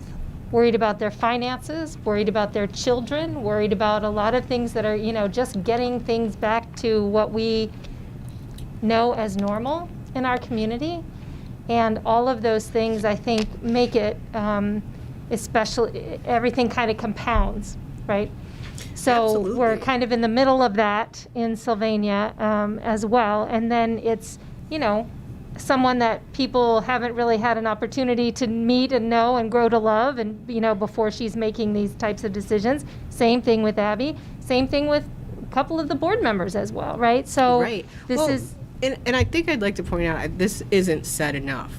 worried about their finances, worried about their children, worried about a lot of things that are, you know, just getting things back to what we know as normal in our community. And all of those things, I think, make it, especially, everything kind of compounds, right? So Absolutely. We're kind of in the middle of that in Sylvania as well. And then it's, you know, someone that people haven't really had an opportunity to meet and know and grow to love, and before she's making these types of decisions. Same thing with Abby. Same thing with a couple of the board members as well, right? So Right. this Well, is and I think I'd like to point out, this isn't said enough.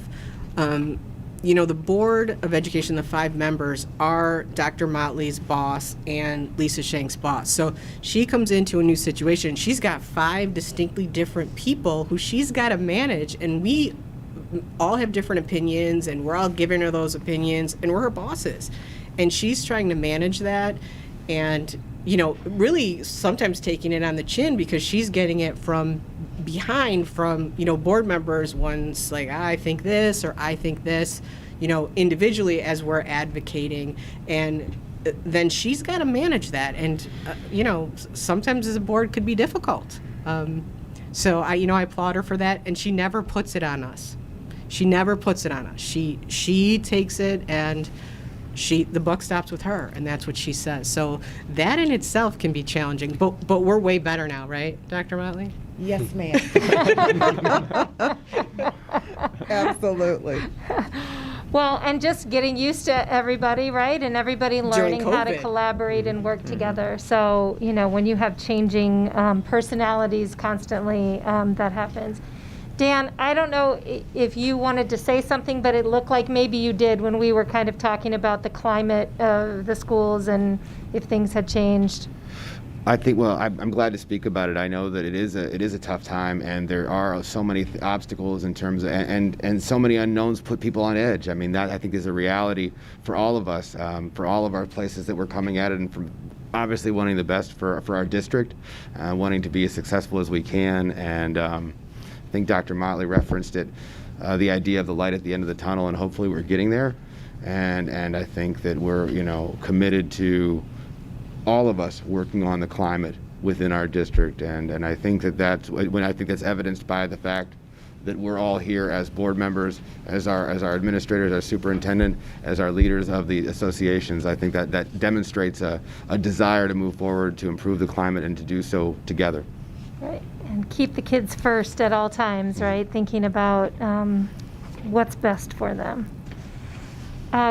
The Board of Education, the 5 members, are Dr. Motley's boss and Lisa Shank's boss. So she comes into a new situation. She's got 5 distinctly different people who she's got to manage, and we all have different opinions, and we're all giving her those opinions, and we're her bosses. And she's trying to manage that, and really sometimes taking it on the chin, because she's getting it from behind from board members. One's like, I think this, or I think this, individually as we're advocating, and then she's got to manage that, and sometimes as a board could be difficult. So I applaud her for that, and she never puts it on us. She takes it, and the buck stops with her, and that's what she says. So that in itself can be challenging, but we're way better now, right, Dr. Motley? Yes, ma'am. Absolutely. well, and just getting used to everybody, right? And everybody learning how to COVID. collaborate and work together. So, when you have changing personalities constantly, that happens. Dan, I don't know if you wanted to say something, but it looked like maybe you did when we were kind of talking about the climate of the schools and if things had changed. I think, well, I'm glad to speak about it. I know that it is a tough time, and there are so many obstacles in terms of, and so many unknowns put people on edge. I mean, that I think is a reality for all of us, for all of our places that we're coming at it, and from obviously wanting the best for our district, wanting to be as successful as we can. And I think Dr. Motley referenced it, the idea of the light at the end of the tunnel, and hopefully we're getting there. And I think that we're committed to all of us working on the climate within our district, and I think that's evidenced by the fact that we're all here as board members, as our administrators, our superintendent, as our leaders of the associations. I think that demonstrates a desire to move forward, to improve the climate, and to do so together. Right, and keep the kids first at all times, right? Thinking about what's best for them.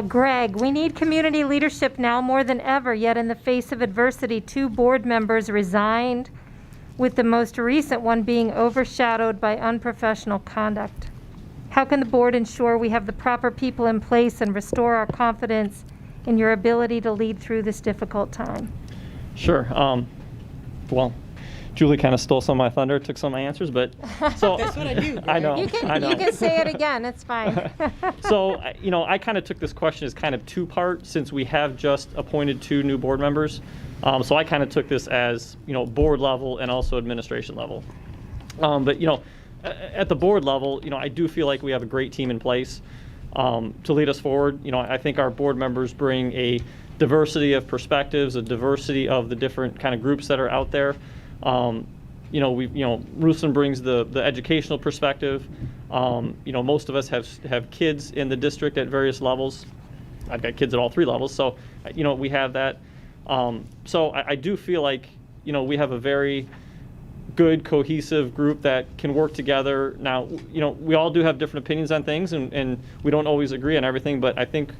Greg, we need community leadership now more than ever, yet in the face of adversity, 2 board members resigned, with the most recent one being overshadowed by unprofessional conduct. How can the board ensure we have the proper people in place and restore our confidence in your ability to lead through this difficult time? Sure. Well, Julie kind of stole some of my thunder, took some of my answers, but so That's what I do, I know. You I know. can say it again, it's fine. So, I kind of took this question as kind of 2-part, since we have just appointed 2 new board members. So I kind of took this as, board level and also administration level. But, at the board level, I do feel like we have a great team in place to lead us forward. I think our board members bring a diversity of perspectives, a diversity of the different kind of groups that are out there. Ruslan brings the educational perspective. Most of us have kids in the district at various levels. I've got kids at all 3 levels, so we have that. So I do feel like we have a very good, cohesive group that can work together. Now, we all do have different opinions on things, and we don't always agree on everything, but I think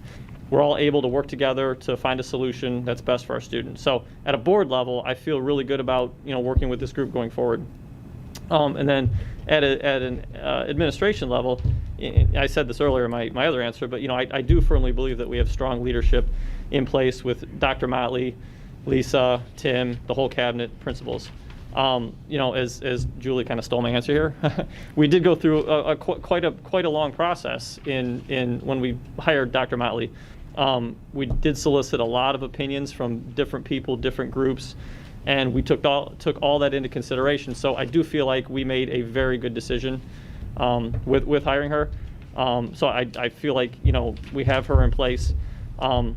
we're all able to work together to find a solution that's best for our students. So at a board level, I feel really good about working with this group going forward. And then at an administration level, I said this earlier in my other answer, but I do firmly believe that we have strong leadership in place with Dr. Motley, Lisa, Tim, the whole cabinet, principals. As Julie kind of stole my answer here, we did go through quite a long process in when we hired Dr. Motley. We did solicit a lot of opinions from different people, different groups, and we took all that into consideration. So I do feel like we made a very good decision with hiring her. So I feel like we have her in place. And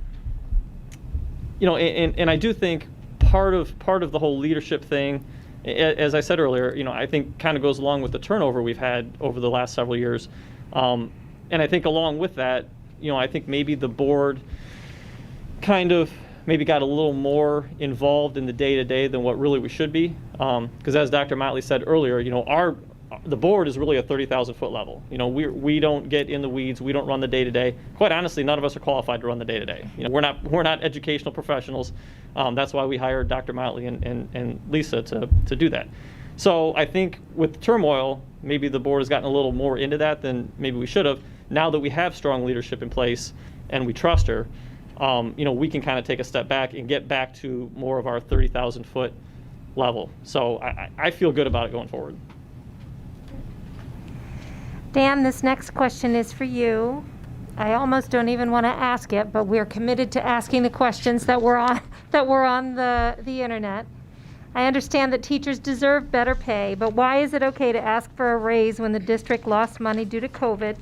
I do think part of the whole leadership thing, as I said earlier, I think kind of goes along with the turnover we've had over the last several years. And I think along with that, I think maybe the board kind of maybe got a little more involved in the day-to-day than what really we should be. Because as Dr. Motley said earlier, the board is really a 30,000-foot level. You know, we don't get in the weeds. We don't run the day-to-day. Quite honestly, none of us are qualified to run the day-to-day. You know, we're not educational professionals. That's why we hired Dr. Motley and Lisa to do that. So I think with the turmoil, maybe the board has gotten a little more into that than maybe we should have. Now that we have strong leadership in place and we trust her, you know, we can kind of take a step back and get back to more of our 30,000-foot level. So I feel good about it going forward. Dan, this next question is for you. I almost don't even want to ask it, but we're committed to asking the questions that were on the internet. I understand that teachers deserve better pay, but why is it okay to ask for a raise when the district lost money due to COVID?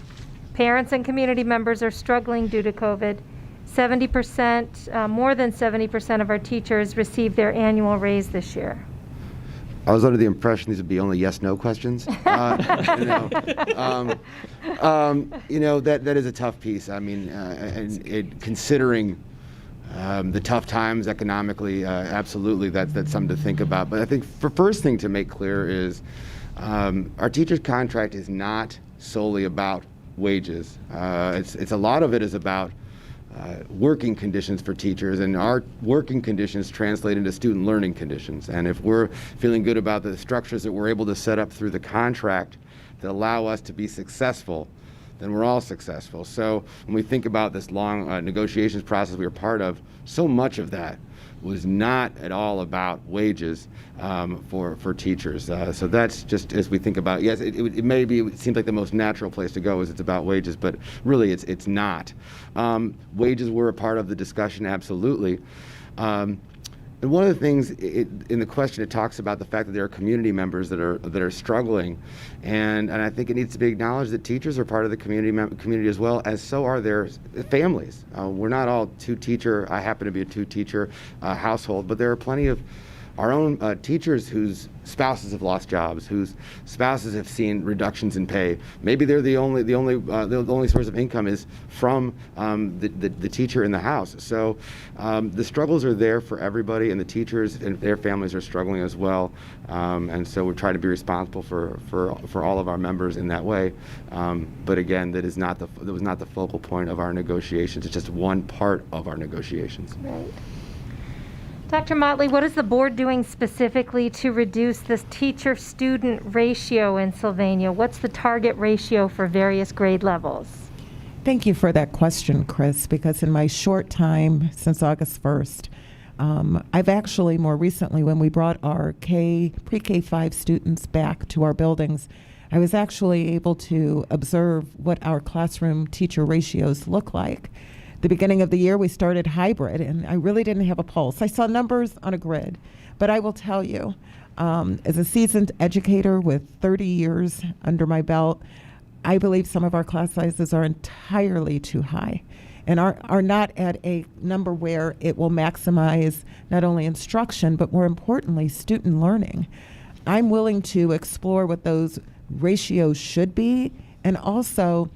Parents and community members are struggling due to COVID. 70%, more than 70% of our teachers received their annual raise this year. I was under the impression these would be only yes/no questions. You know, that is a tough piece. I mean, considering the tough times economically, absolutely, that's something to think about. But I think the first thing to make clear is our teacher's contract is not solely about wages. It's a lot of it is about working conditions for teachers, and our working conditions translate into student learning conditions. And if we're feeling good about the structures that we're able to set up through the contract that allow us to be successful, then we're all successful. So when we think about this long negotiations process we were part of, so much of that was not at all about wages for teachers. So that's just as we think about, yes, it seems like the most natural place to go is it's about wages, but really it's not. Wages were a part of the discussion, absolutely. And one of the things in the question, it talks about the fact that there are community members that are struggling, and I think it needs to be acknowledged that teachers are part of the community as well, as so are their families. We're not all two-teacher. I happen to be a two-teacher household, but there are plenty of our own teachers whose spouses have lost jobs, whose spouses have seen reductions in pay. Maybe they're the only source of income is from the teacher in the house. So the struggles are there for everybody, and the teachers and their families are struggling as well. And so we're trying to be responsible for all of our members in that way. But again, that was not the focal point of our negotiations. It's just one part of our negotiations. Right. Dr. Motley, what is the board doing specifically to reduce this teacher-student ratio in Sylvania? What's the target ratio for various grade levels? Thank you for that question, Chris, because in my short time since August 1st, I've actually more recently, when we brought our pre-K-5 students back to our buildings, I was actually able to observe what our classroom teacher ratios look like. The beginning of the year, we started hybrid, and I really didn't have a pulse. I saw numbers on a grid, but I will tell you, as a seasoned educator with 30 years under my belt, I believe some of our class sizes are entirely too high and are not at a number where it will maximize not only instruction, but more importantly, student learning. I'm willing to explore what those ratios should be and also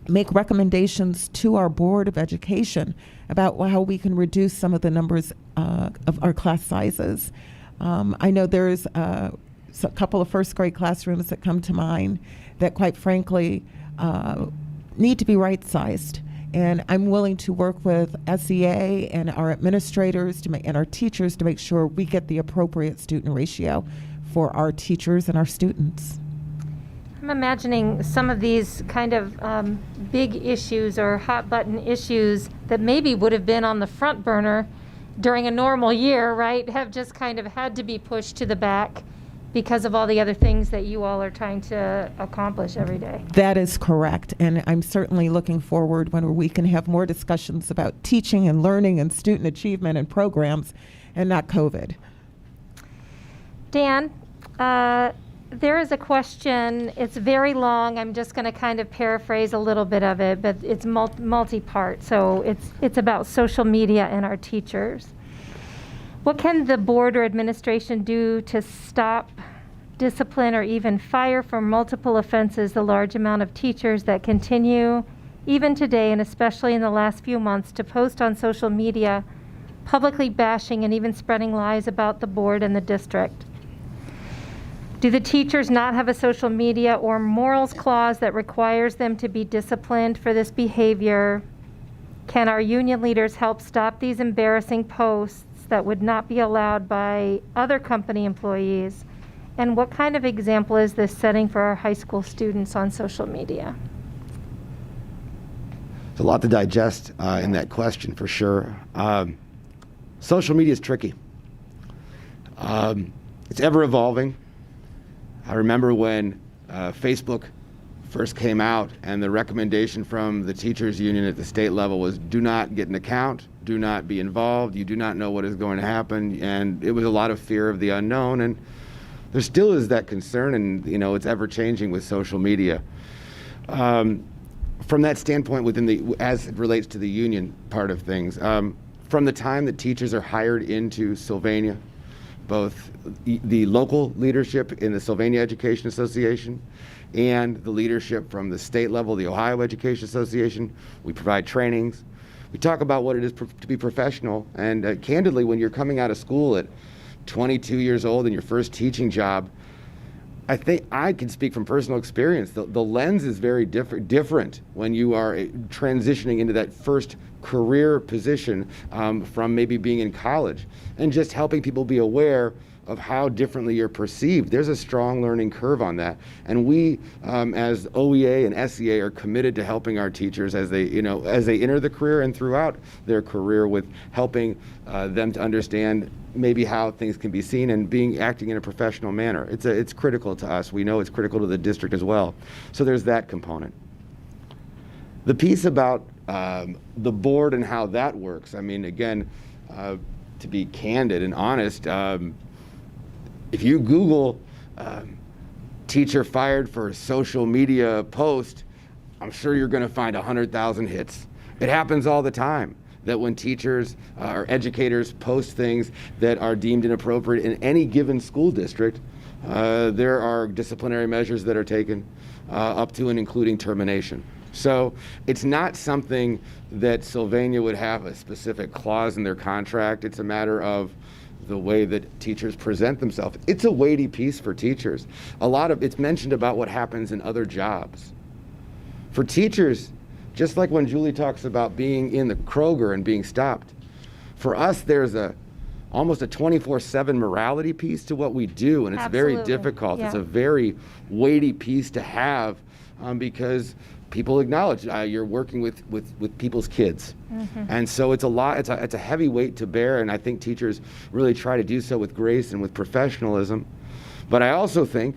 make recommendations to our Board of Education about how we can reduce some of the numbers of our class sizes. I know there's a couple of first grade classrooms that come to mind that quite frankly need to be right-sized. And I'm willing to work with SEA and our administrators and our teachers to make sure we get the appropriate student ratio for our teachers and our students. I'm imagining some of these kind of big issues or hot button issues that maybe would have been on the front burner during a normal year, right, have just kind of had to be pushed to the back because of all the other things that you all are trying to accomplish every day. That is correct. And I'm certainly looking forward when we can have more discussions about teaching and learning and student achievement and programs and not COVID. Dan, there is a question. It's very long. I'm just going to kind of paraphrase a little bit of it, but it's multi-part. So it's about social media and our teachers. What can the board or administration do to stop, discipline, or even fire for multiple offenses the large amount of teachers that continue, even today and especially in the last few months, to post on social media, publicly bashing and even spreading lies about the board and the district? Do the teachers not have a social media or morals clause that requires them to be disciplined for this behavior? Can our union leaders help stop these embarrassing posts that would not be allowed by other company employees? And what kind of example is this setting for our high school students on social media? There's a lot to digest in that question, for sure. Social media is tricky. It's ever evolving. I remember when Facebook first came out and the recommendation from the teachers union at the state level was do not get an account, do not be involved, you do not know what is going to happen, and it was a lot of fear of the unknown, and there still is that concern, and it's ever changing with social media. From that standpoint, as it relates to the union part of things, from the time that teachers are hired into Sylvania, both the local leadership in the Sylvania Education Association and the leadership from the state level, the Ohio Education Association, we provide trainings. We talk about what it is to be professional, and candidly, when you're coming out of school at 22 years old in your first teaching job, I think I can speak from personal experience. The lens is very different when you are transitioning into that first career position from maybe being in college, and just helping people be aware of how differently you're perceived. There's a strong learning curve on that, and we, as OEA and SEA, are committed to helping our teachers as they enter the career and throughout their career, with helping them to understand maybe how things can be seen and acting in a professional manner. It's critical to us. We know it's critical to the district as well. So there's that component. The piece about the board and how that works, I mean, again, to be candid and honest, if you Google teacher fired for social media post, I'm sure you're going to find 100,000 hits. It happens all the time that when teachers or educators post things that are deemed inappropriate in any given school district, there are disciplinary measures that are taken up to and including termination. So it's not something that Sylvania would have a specific clause in their contract. It's a matter of the way that teachers present themselves. It's a weighty piece for teachers. It's mentioned about what happens in other jobs. For teachers, just like when Julie talks about being in the Kroger and being stopped, for us there's almost a 24/7 morality piece to what we do, and it's Absolutely. very difficult. Yeah. It's a very weighty piece to have because people acknowledge you're working with people's kids. Mm-hmm. And so it's a heavy weight to bear, and I think teachers really try to do so with grace and with professionalism. But I also think,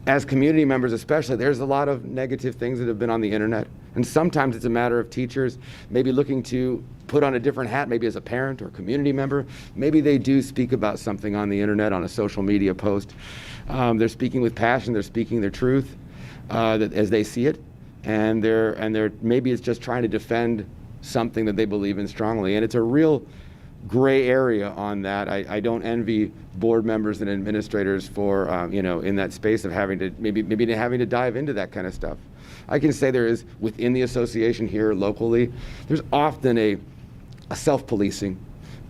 as community members especially, there's a lot of negative things that have been on the internet. And sometimes it's a matter of teachers maybe looking to put on a different hat, maybe as a parent or community member. Maybe they do speak about something on the internet, on a social media post. They're speaking with passion, they're speaking their truth. As they see it, and they're maybe it's just trying to defend something that they believe in strongly, and it's a real gray area on that. I don't envy board members and administrators for in that space of having to maybe having to dive into that kind of stuff. I can say there is within the association here locally, there's often a self-policing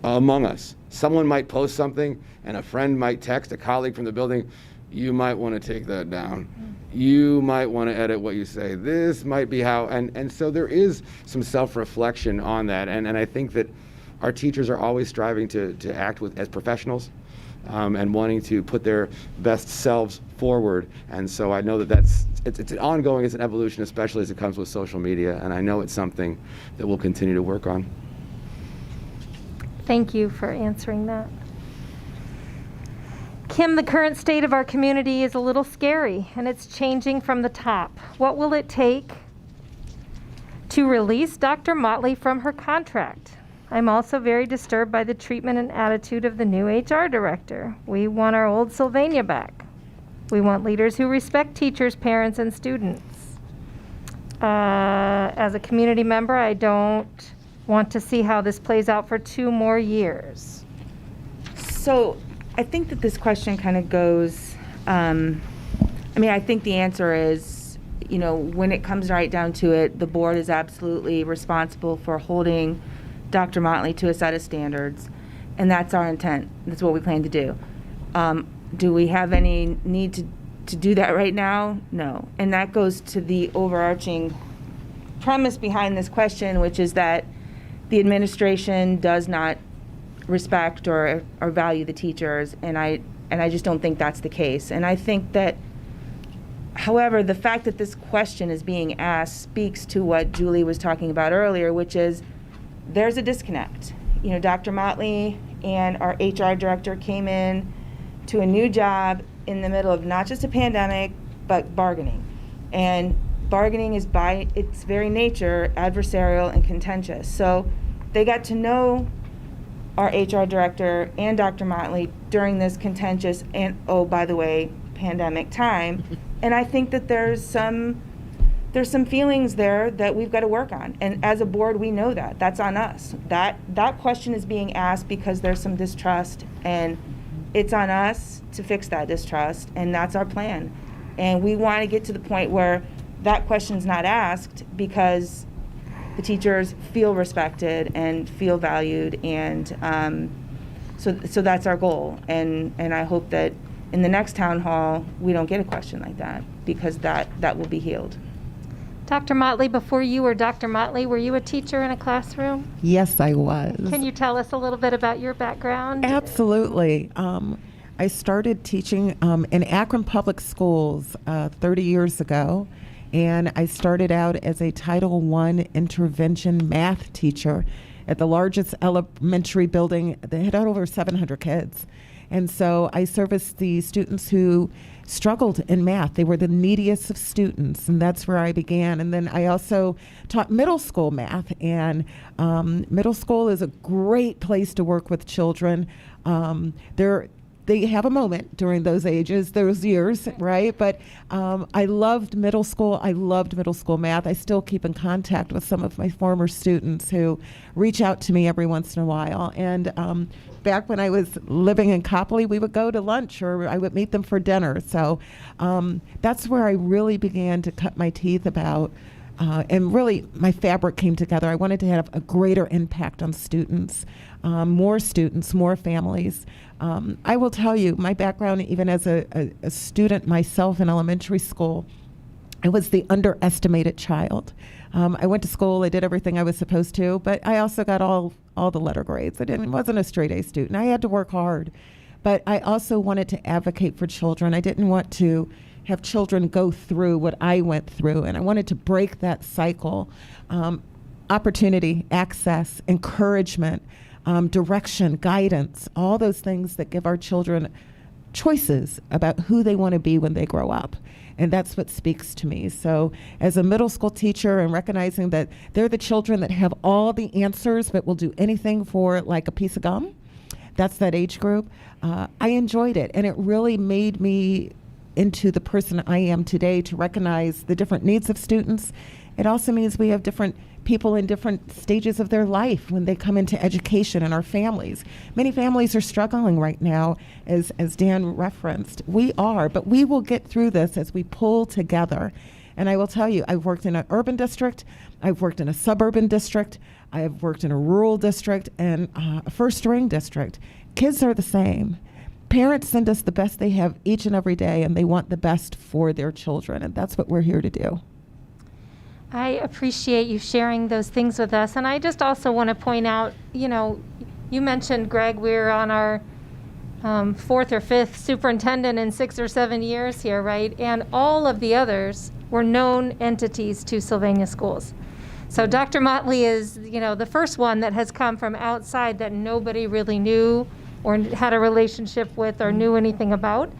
among us. Someone might post something, and a friend might text a colleague from the building, "You might want to take that down. You might want to edit what you say. This might be how," and so there is some self-reflection on that, and I think that our teachers are always striving to act as professionals and wanting to put their best selves forward, and so I know it's an ongoing, it's an evolution, especially as it comes with social media, and I know it's something that we'll continue to work on. Thank you for answering that. Kim, the current state of our community is a little scary, and it's changing from the top. What will it take to release Dr. Motley from her contract? I'm also very disturbed by the treatment and attitude of the new HR director. We want our old Sylvania back. We want leaders who respect teachers, parents, and students. As a community member, I don't want to see how this plays out for 2 more years. So I think that this question kind of goes, I think the answer is, when it comes right down to it, the board is absolutely responsible for holding Dr. Motley to a set of standards, and that's our intent. That's what we plan to do. Do we have any need to do that right now? No. And that goes to the overarching premise behind this question, which is that the administration does not respect or value the teachers, and I just don't think that's the case. And I think that, however, the fact that this question is being asked speaks to what Julie was talking about earlier, which is there's a disconnect. You know, Dr. Motley and our HR director came in to a new job in the middle of not just a pandemic, but bargaining. And bargaining is by its very nature adversarial and contentious. So they got to know our HR director and Dr. Motley during this contentious and, oh, by the way, pandemic time. And I think that there's some feelings there that we've got to work on. And as a board, we know that. That's on us. That question is being asked because there's some distrust, and it's on us to fix that distrust, and that's our plan. And we want to get to the point where that question's not asked because the teachers feel respected and feel valued, and so that's our goal. And I hope that in the next town hall, we don't get a question like that, because that will be healed. Dr. Motley, before you were Dr. Motley, were you a teacher in a classroom? Yes, I was. Can you tell us a little bit about your background? Absolutely. I started teaching in Akron Public Schools 30 years ago, and I started out as a Title I intervention math teacher at the largest elementary building that had over 700 kids. And so I serviced the students who struggled in math. They were the neediest of students, and that's where I began. And then I also taught middle school math, and middle school is a great place to work with children. They have a moment during those ages, those years, right? But I loved middle school. I loved middle school math. I still keep in contact with some of my former students who reach out to me every once in a while. And back when I was living in Copley, we would go to lunch, or I would meet them for dinner. So that's where I really began to cut my teeth about, and really my fabric came together. I wanted to have a greater impact on students, more families. I will tell you, my background, even as a student myself in elementary school, I was the underestimated child. I went to school, I did everything I was supposed to, but I also got all the letter grades. Wasn't a straight A student. I had to work hard. But I also wanted to advocate for children. I didn't want to have children go through what I went through, and I wanted to break that cycle. Opportunity, access, encouragement, direction, guidance, all those things that give our children choices about who they want to be when they grow up. And that's what speaks to me. So as a middle school teacher, and recognizing that they're the children that have all the answers but will do anything for like a piece of gum, that's that age group, I enjoyed it. And it really made me into the person I am today, to recognize the different needs of students. It also means we have different people in different stages of their life when they come into education, in our families. Many families are struggling right now, as Dan referenced. We are, but we will get through this as we pull together. And I will tell you, I've worked in an urban district, I've worked in a suburban district, I have worked in a rural district, and a first-ring district. Kids are the same. Parents send us the best they have each and every day, and they want the best for their children, and that's what we're here to do. I appreciate you sharing those things with us. And I just also want to point out, you mentioned, Greg, we're on our fourth or fifth superintendent in 6 or 7 years here, right? And all of the others were known entities to Sylvania schools. So Dr. Motley is, the first one that has come from outside that nobody really knew or had a relationship with or knew anything about.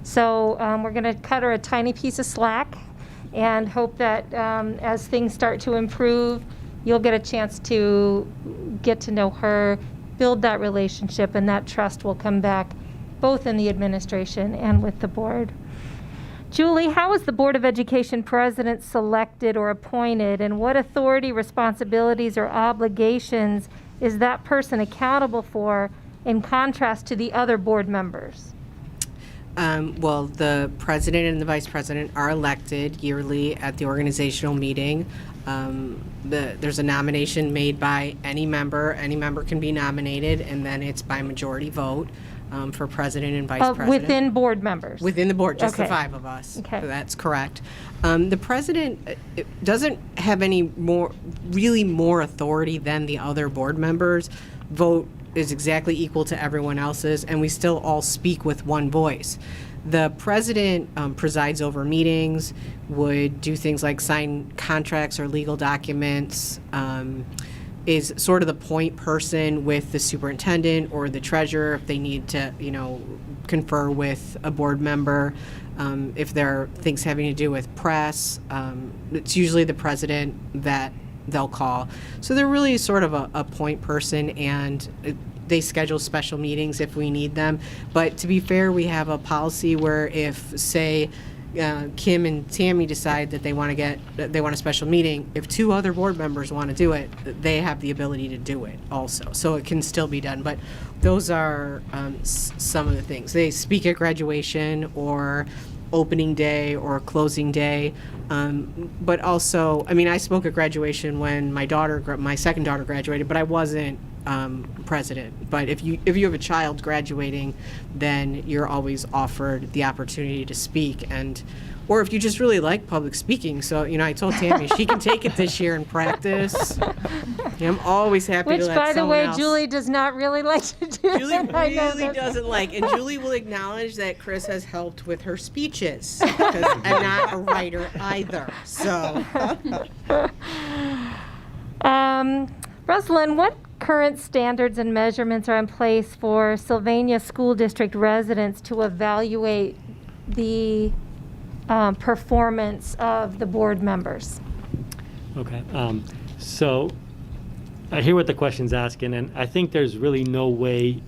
So we're going to cut her a tiny piece of slack, and hope that as things start to improve, you'll get a chance to get to know her, build that relationship, and that trust will come back both in the administration and with the board. Julie, how is the Board of Education president selected or appointed, and what authority, responsibilities, or obligations is that person accountable for in contrast to the other board members? Well, the president and the vice president are elected yearly at the organizational meeting. There's a nomination made by any member. Any member can be nominated, and then it's by majority vote. for president and vice president. Within board members? Within the board, just the Okay. 5 of us. Okay. That's correct. The president doesn't have any really more authority than the other board members. Vote is exactly equal to everyone else's, and we still all speak with one voice. The president presides over meetings, would do things like sign contracts or legal documents, is sort of the point person with the superintendent or the treasurer if they need to, confer with a board member. If there are things having to do with press, it's usually the president that they'll call. So they're really sort of a point person, and they schedule special meetings if we need them. But to be fair, we have a policy where if, say, Kim and Tammy decide that they want a special meeting, if 2 other board members want to do it, they have the ability to do it also. So it can still be done. But those are some of the things. They speak at graduation or opening day or closing day. But also, I spoke at graduation when my second daughter graduated, but I wasn't president. But if you have a child graduating, then you're always offered the opportunity to speak, or if you just really like public speaking. So I told Tammy she can take it this year and practice. I'm always happy Which, to let by the someone way, else. Julie does not really like to do. Julie I know really that. doesn't like, and Julie will acknowledge that Chris has helped with her speeches because I'm not a writer either. So, Rosalind, what current standards and measurements are in place for Sylvania School District residents to evaluate the performance of the board members? Okay, so I hear what the question's asking, and I think there's really no way,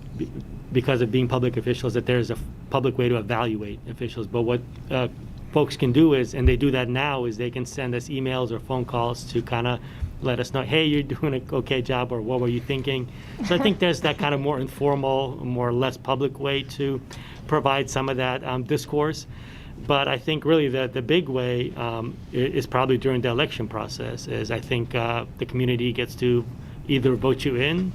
because of being public officials, that there's a public way to evaluate officials. But what folks can do is, and they do that now, is they can send us emails or phone calls to kind of let us know, hey, you're doing an okay job, or what were you thinking? So I think there's that kind of more informal, more less public way to provide some of that discourse. But I think really the big way is probably during the election process, is I think the community gets to either vote you in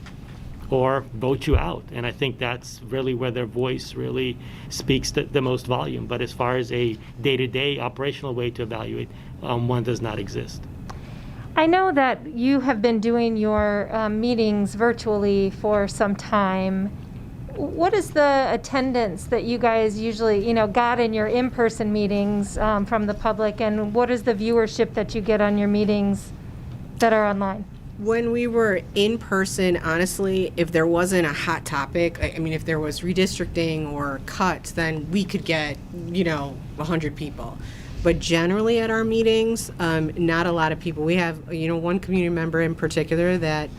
or vote you out. And I think that's really where their voice really speaks the most volume. But as far as a day-to-day operational way to evaluate, one does not exist. I know that you have been doing your meetings virtually for some time. What is the attendance that you guys usually, got in your in-person meetings from the public, and what is the viewership that you get on your meetings that are online? when we were in person, honestly, if there wasn't a hot topic, if there was redistricting or cuts, then we could get, 100 people. But generally at our meetings, not a lot of people. We have, one community member in particular that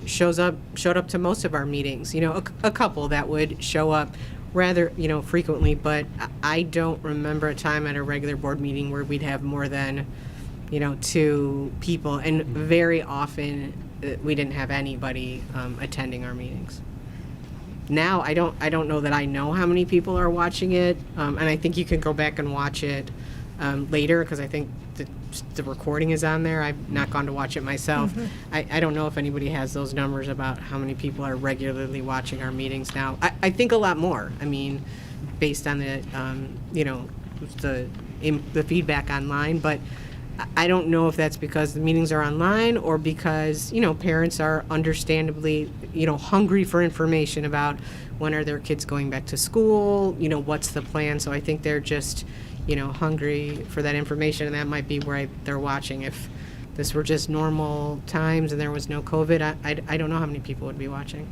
showed up to most of our meetings. A couple that would show up rather, frequently. But I don't remember a time at a regular board meeting where we'd have more than, 2 people. And very often we didn't have anybody attending our meetings. Now I don't know that I know how many people are watching it, and I think you can go back and watch it later, because I think the recording is on there. I've not gone to watch it myself. Mm-hmm. I don't know if anybody has those numbers about how many people are regularly watching our meetings now. I think a lot more. Based on the the feedback online, but I don't know if that's because the meetings are online or because, parents are understandably, hungry for information about when are their kids going back to school, what's the plan. So I think they're just, hungry for that information, and that might be where they're watching. If this were just normal times and there was no COVID, I don't know how many people would be watching.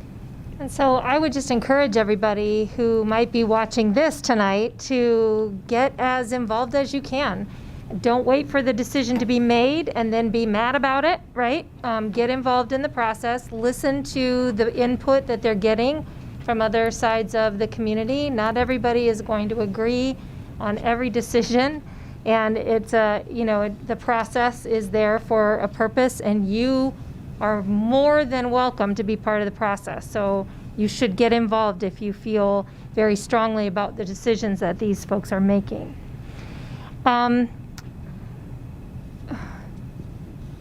And so I would just encourage everybody who might be watching this tonight to get as involved as you can. Don't wait for the decision to be made and then be mad about it, right? Get involved in the process. Listen to the input that they're getting from other sides of the community. Not everybody is going to agree on every decision, and it's the process is there for a purpose, and you are more than welcome to be part of the process. So you should get involved if you feel very strongly about the decisions that these folks are making.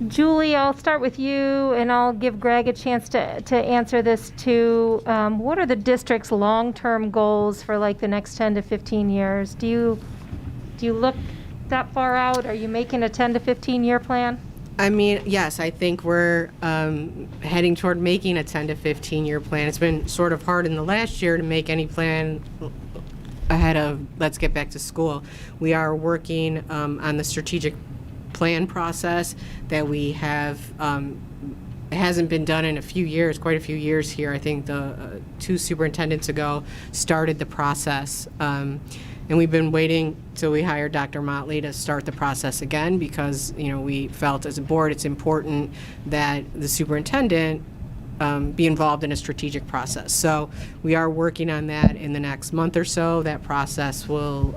Julie, I'll start with you, and I'll give Greg a chance to answer this too. What are the district's long-term goals for like the next 10 to 15 years? Do you look that far out? Are you making a 10 to 15-year plan? I mean, yes, I think we're heading toward making a 10 to 15-year plan. It's been sort of hard in the last year to make any plan ahead of let's get back to school. We are working on the strategic plan process that we have. It hasn't been done in a few years, quite a few years here. I think the 2 superintendents ago started the process. And we've been waiting till we hired Dr. Motley to start the process again because, we felt as a board it's important that the superintendent be involved in a strategic process. So we are working on that in the next month or so. That process will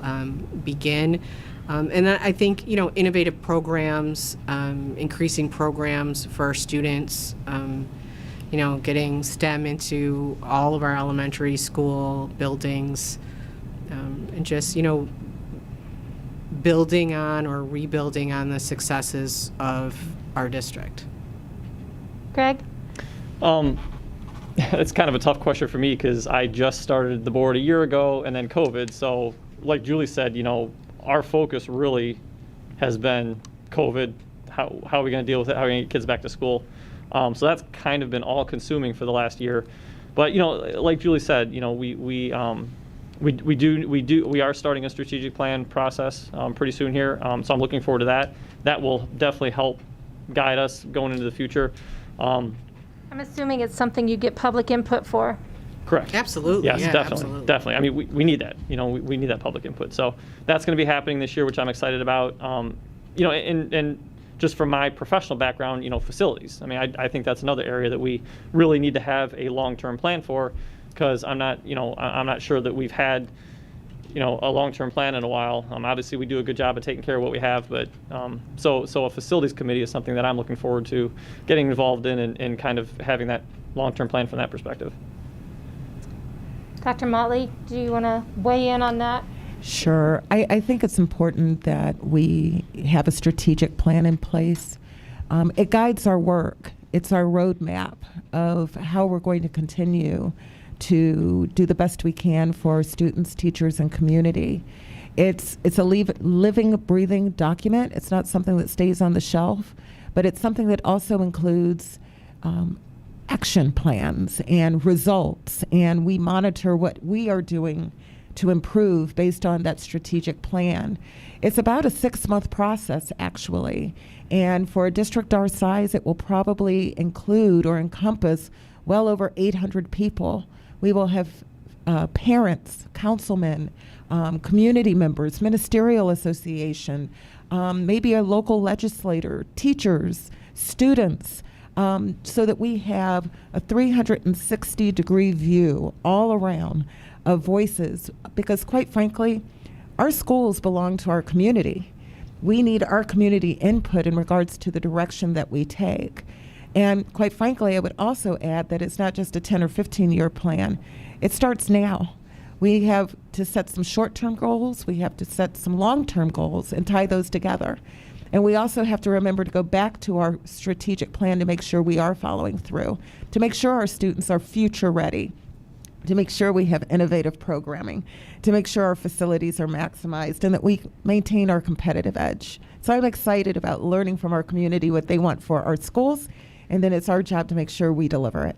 begin. And then I think, innovative programs, increasing programs for our students, getting STEM into all of our elementary school buildings, and just, building on or rebuilding on the successes of our district. Greg? It's kind of a tough question for me because I just started the board a year ago and then COVID. So like Julie said, our focus really has been COVID. How are we going to deal with it? How are we going to get kids back to school? So that's kind of been all consuming for the last year. But, like Julie said, we are starting a strategic plan process pretty soon here. So I'm looking forward to that. That will definitely help guide us going into the future. I'm assuming it's something you get public input for. Correct. Absolutely. Yes, yeah, definitely. absolutely. Definitely. I mean, we need that. We need that public input. So that's going to be happening this year, which I'm excited about. And just from my professional background, facilities. I mean, I think that's another area that we really need to have a long-term plan for, because I'm not sure that we've had, a long-term plan in a while. Obviously, we do a good job of taking care of what we have, but so a facilities committee is something that I'm looking forward to getting involved in and kind of having that long-term plan from that perspective. Dr. Motley, do you want to weigh in on that? Sure. I think it's important that we have a strategic plan in place. It guides our work. It's our roadmap of how we're going to continue to do the best we can for our students, teachers, and community. It's a living, breathing document. It's not something that stays on the shelf, but it's something that also includes action plans and results, and we monitor what we are doing to improve based on that strategic plan. It's about a 6-month process, actually, and for a district our size, it will probably include or encompass well over 800 people. We will have parents, councilmen, community members, ministerial association, maybe a local legislator, teachers, students, so that we have a 360-degree view all around of voices, because quite frankly, our schools belong to our community. We need our community input in regards to the direction that we take. And quite frankly, I would also add that it's not just a 10 or 15-year plan. It starts now. We have to set some short-term goals. We have to set some long-term goals and tie those together. And we also have to remember to go back to our strategic plan to make sure we are following through, to make sure our students are future ready, to make sure we have innovative programming, to make sure our facilities are maximized, and that we maintain our competitive edge. So I'm excited about learning from our community what they want for our schools, and then it's our job to make sure we deliver it.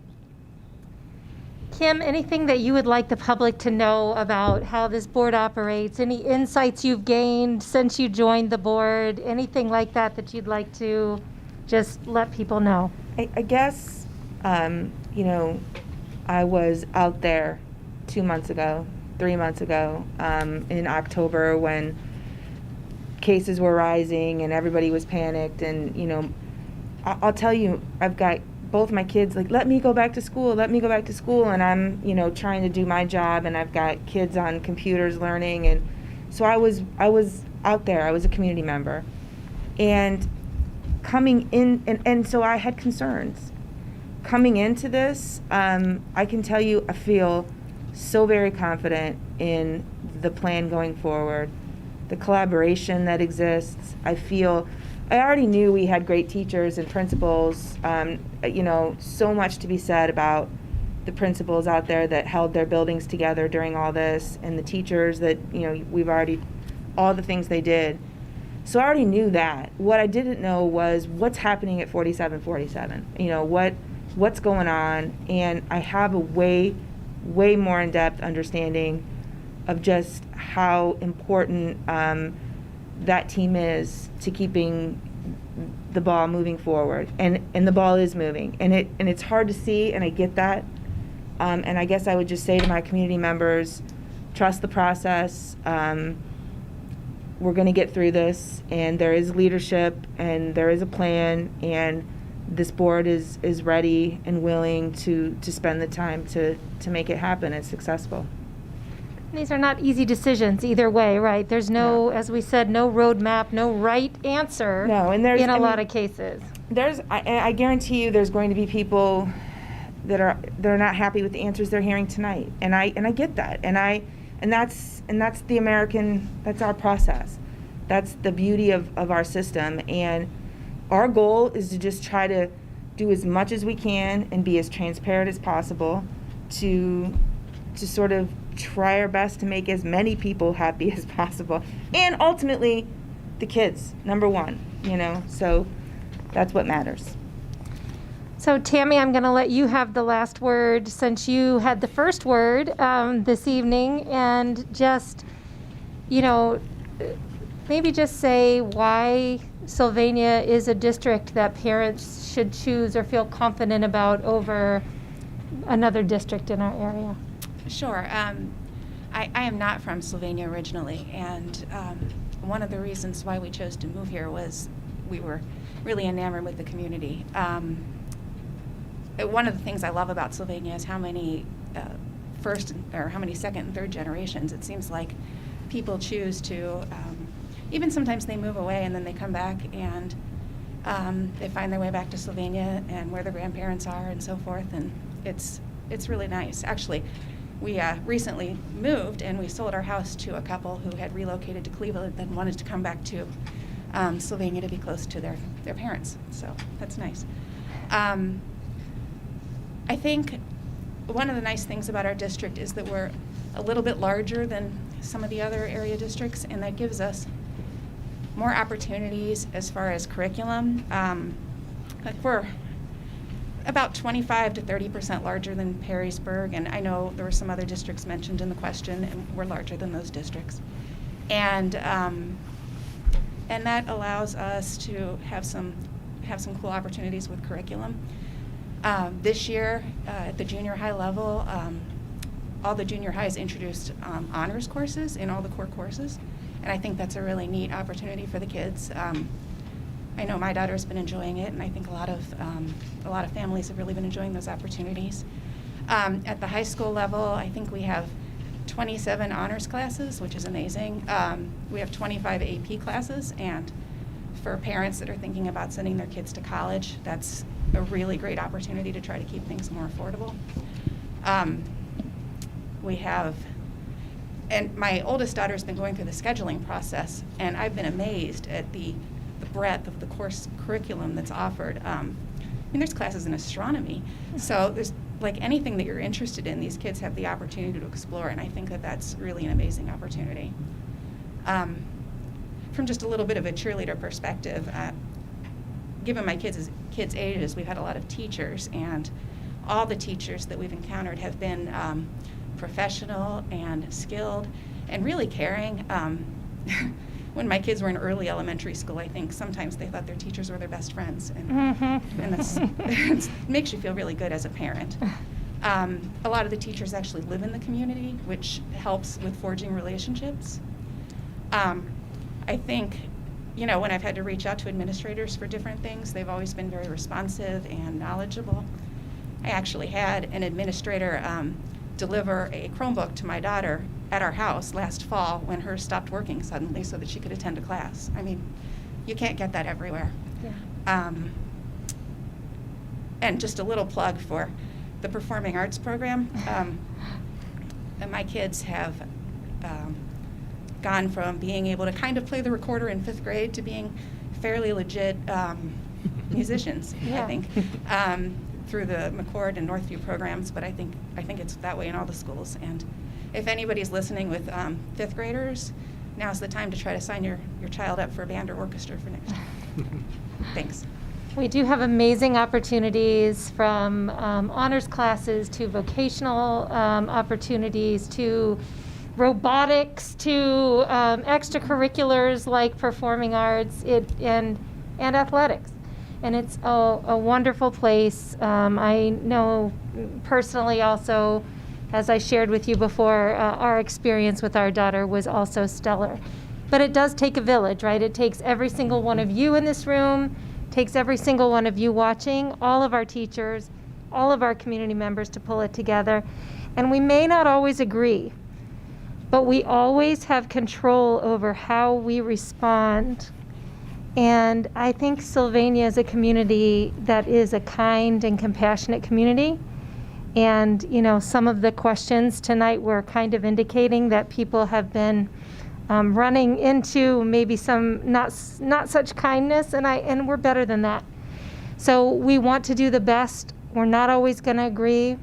Kim, anything that you would like the public to know about how this board operates? Any insights you've gained since you joined the board? Anything like that that you'd like to just let people know? I guess, I was out there 2 months ago, 3 months ago, in October when cases were rising and everybody was panicked. And, I'll tell you, I've got both my kids like, let me go back to school. And I'm, trying to do my job, and I've got kids on computers learning. And so I was out there. I was a community member. And coming in, and so I had concerns. Coming into this, I can tell you I feel so very confident in the plan going forward, the collaboration that exists. I feel I already knew we had great teachers and principals. So much to be said about the principals out there that held their buildings together during all this, and the teachers that, all the things they did. So I already knew that. What I didn't know was what's happening at 4747. What's going on, and I have a way more in-depth understanding of just how important that team is to keeping the ball moving forward, and the ball is moving, and it's hard to see, and I get that, and I guess I would just say to my community members, trust the process. We're going to get through this, and there is leadership, and there is a plan, and this board is ready and willing to spend the time to make it happen and successful. These are not easy decisions either way, right? There's no, as we said, no roadmap, no right answer. No, and there's in a lot of cases. I guarantee you, there's going to be people that are not happy with the answers they're hearing tonight, and I get that, and that's that's our process. That's the beauty of our system, and our goal is to just try to do as much as we can and be as transparent as possible to sort of try our best to make as many people happy as possible, and ultimately the kids, number one, so that's what matters. So Tammy, I'm going to let you have the last word since you had the first word this evening, and just, maybe just say why Sylvania is a district that parents should choose or feel confident about over another district in our area. Sure. I am not from Sylvania originally, and one of the reasons why we chose to move here was we were really enamored with the community. One of the things I love about Sylvania is how many second and third generations it seems like people choose to, even sometimes they move away and then they come back and they find their way back to Sylvania and where their grandparents are and so forth, and it's really nice. Actually, we recently moved and we sold our house to a couple who had relocated to Cleveland and wanted to come back to Sylvania to be close to their parents, so that's nice. I think one of the nice things about our district is that we're a little bit larger than some of the other area districts, and that gives us more opportunities as far as curriculum. Like we're about 25 to 30% larger than Perrysburg, and I know there were some other districts mentioned in the question, and we're larger than those districts. And that allows us to have some cool opportunities with curriculum. This year, at the junior high level, all the junior highs introduced honors courses in all the core courses, and I think that's a really neat opportunity for the kids. I know my daughter's been enjoying it, and I think a lot of families have really been enjoying those opportunities. At the high school level, I think we have 27 honors classes, which is amazing. We have 25 AP classes, and for parents that are thinking about sending their kids to college, that's a really great opportunity to try to keep things more affordable. We have, and my oldest daughter's been going through the scheduling process, and I've been amazed at the breadth of the course curriculum that's offered. There's classes in astronomy, so there's like anything that you're interested in, these kids have the opportunity to explore, and I think that that's really an amazing opportunity. From just a little bit of a cheerleader perspective, given my kids' ages, we've had a lot of teachers, and all the teachers that we've encountered have been professional and skilled and really caring. When my kids were in early elementary school, I think sometimes they thought their teachers were their best friends, and it makes you feel really good as a parent. A lot of the teachers actually live in the community, which helps with forging relationships. I think, when I've had to reach out to administrators for different things, they've always been very responsive and knowledgeable. I actually had an administrator deliver a Chromebook to my daughter at our house last fall when hers stopped working suddenly so that she could attend a class. I mean, you can't get that everywhere. Yeah. And just a little plug for the Performing Arts program. And my kids have gone from being able to kind of play the recorder in 5th grade to being fairly legit musicians, Yeah. I think, through the McCord and Northview programs, but I think it's that way in all the schools. And if anybody's listening with 5th graders, now's the time to try to sign your child up for band or orchestra for next year. Thanks. We do have amazing opportunities from honors classes to vocational opportunities to robotics to extracurriculars like performing arts and athletics. And it's a wonderful place. I know personally also, as I shared with you before, our experience with our daughter was also stellar. But it does take a village, right? It takes every single one of you in this room, takes every single one of you watching, all of our teachers, all of our community members to pull it together. And we may not always agree, but we always have control over how we respond. And I think Sylvania is a community that is a kind and compassionate community. And, you know, some of the questions tonight were kind of indicating that people have been running into maybe some not such kindness, and we're better than that. So we want to do the best. We're not always going to agree.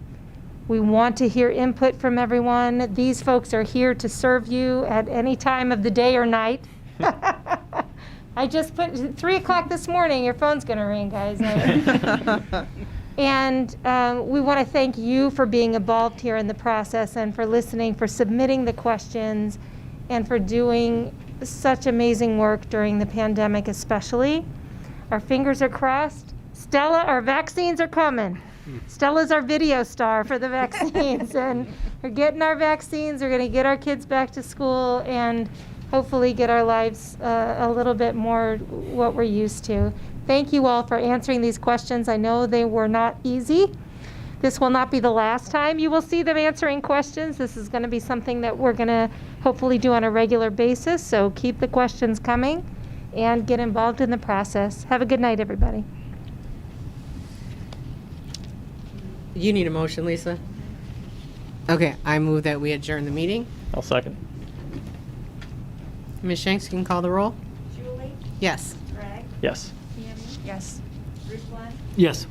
We want to hear input from everyone. These folks are here to serve you at any time of the day or night. I just put 3 o'clock this morning, your phone's going to ring, guys. And we want to thank you for being involved here in the process and for listening, for submitting the questions, and for doing such amazing work during the pandemic especially. Our fingers are crossed. Stella, our vaccines are coming. Stella's our video star for the vaccines, and we're getting our vaccines. We're going to get our kids back to school and hopefully get our lives a little bit more what we're used to. Thank you all for answering these questions. I know they were not easy. This will not be the last time you will see them answering questions. This is going to be something that we're going to hopefully do on a regular basis. So keep the questions coming and get involved in the process. Have a good night, everybody. You need a motion, Lisa? Okay, I move that we adjourn the meeting. I'll second. Ms. Shanks, you can call the roll? Julie, Yes. Greg, Yes. Tammy, Yes. Bruce Glenn, Yes.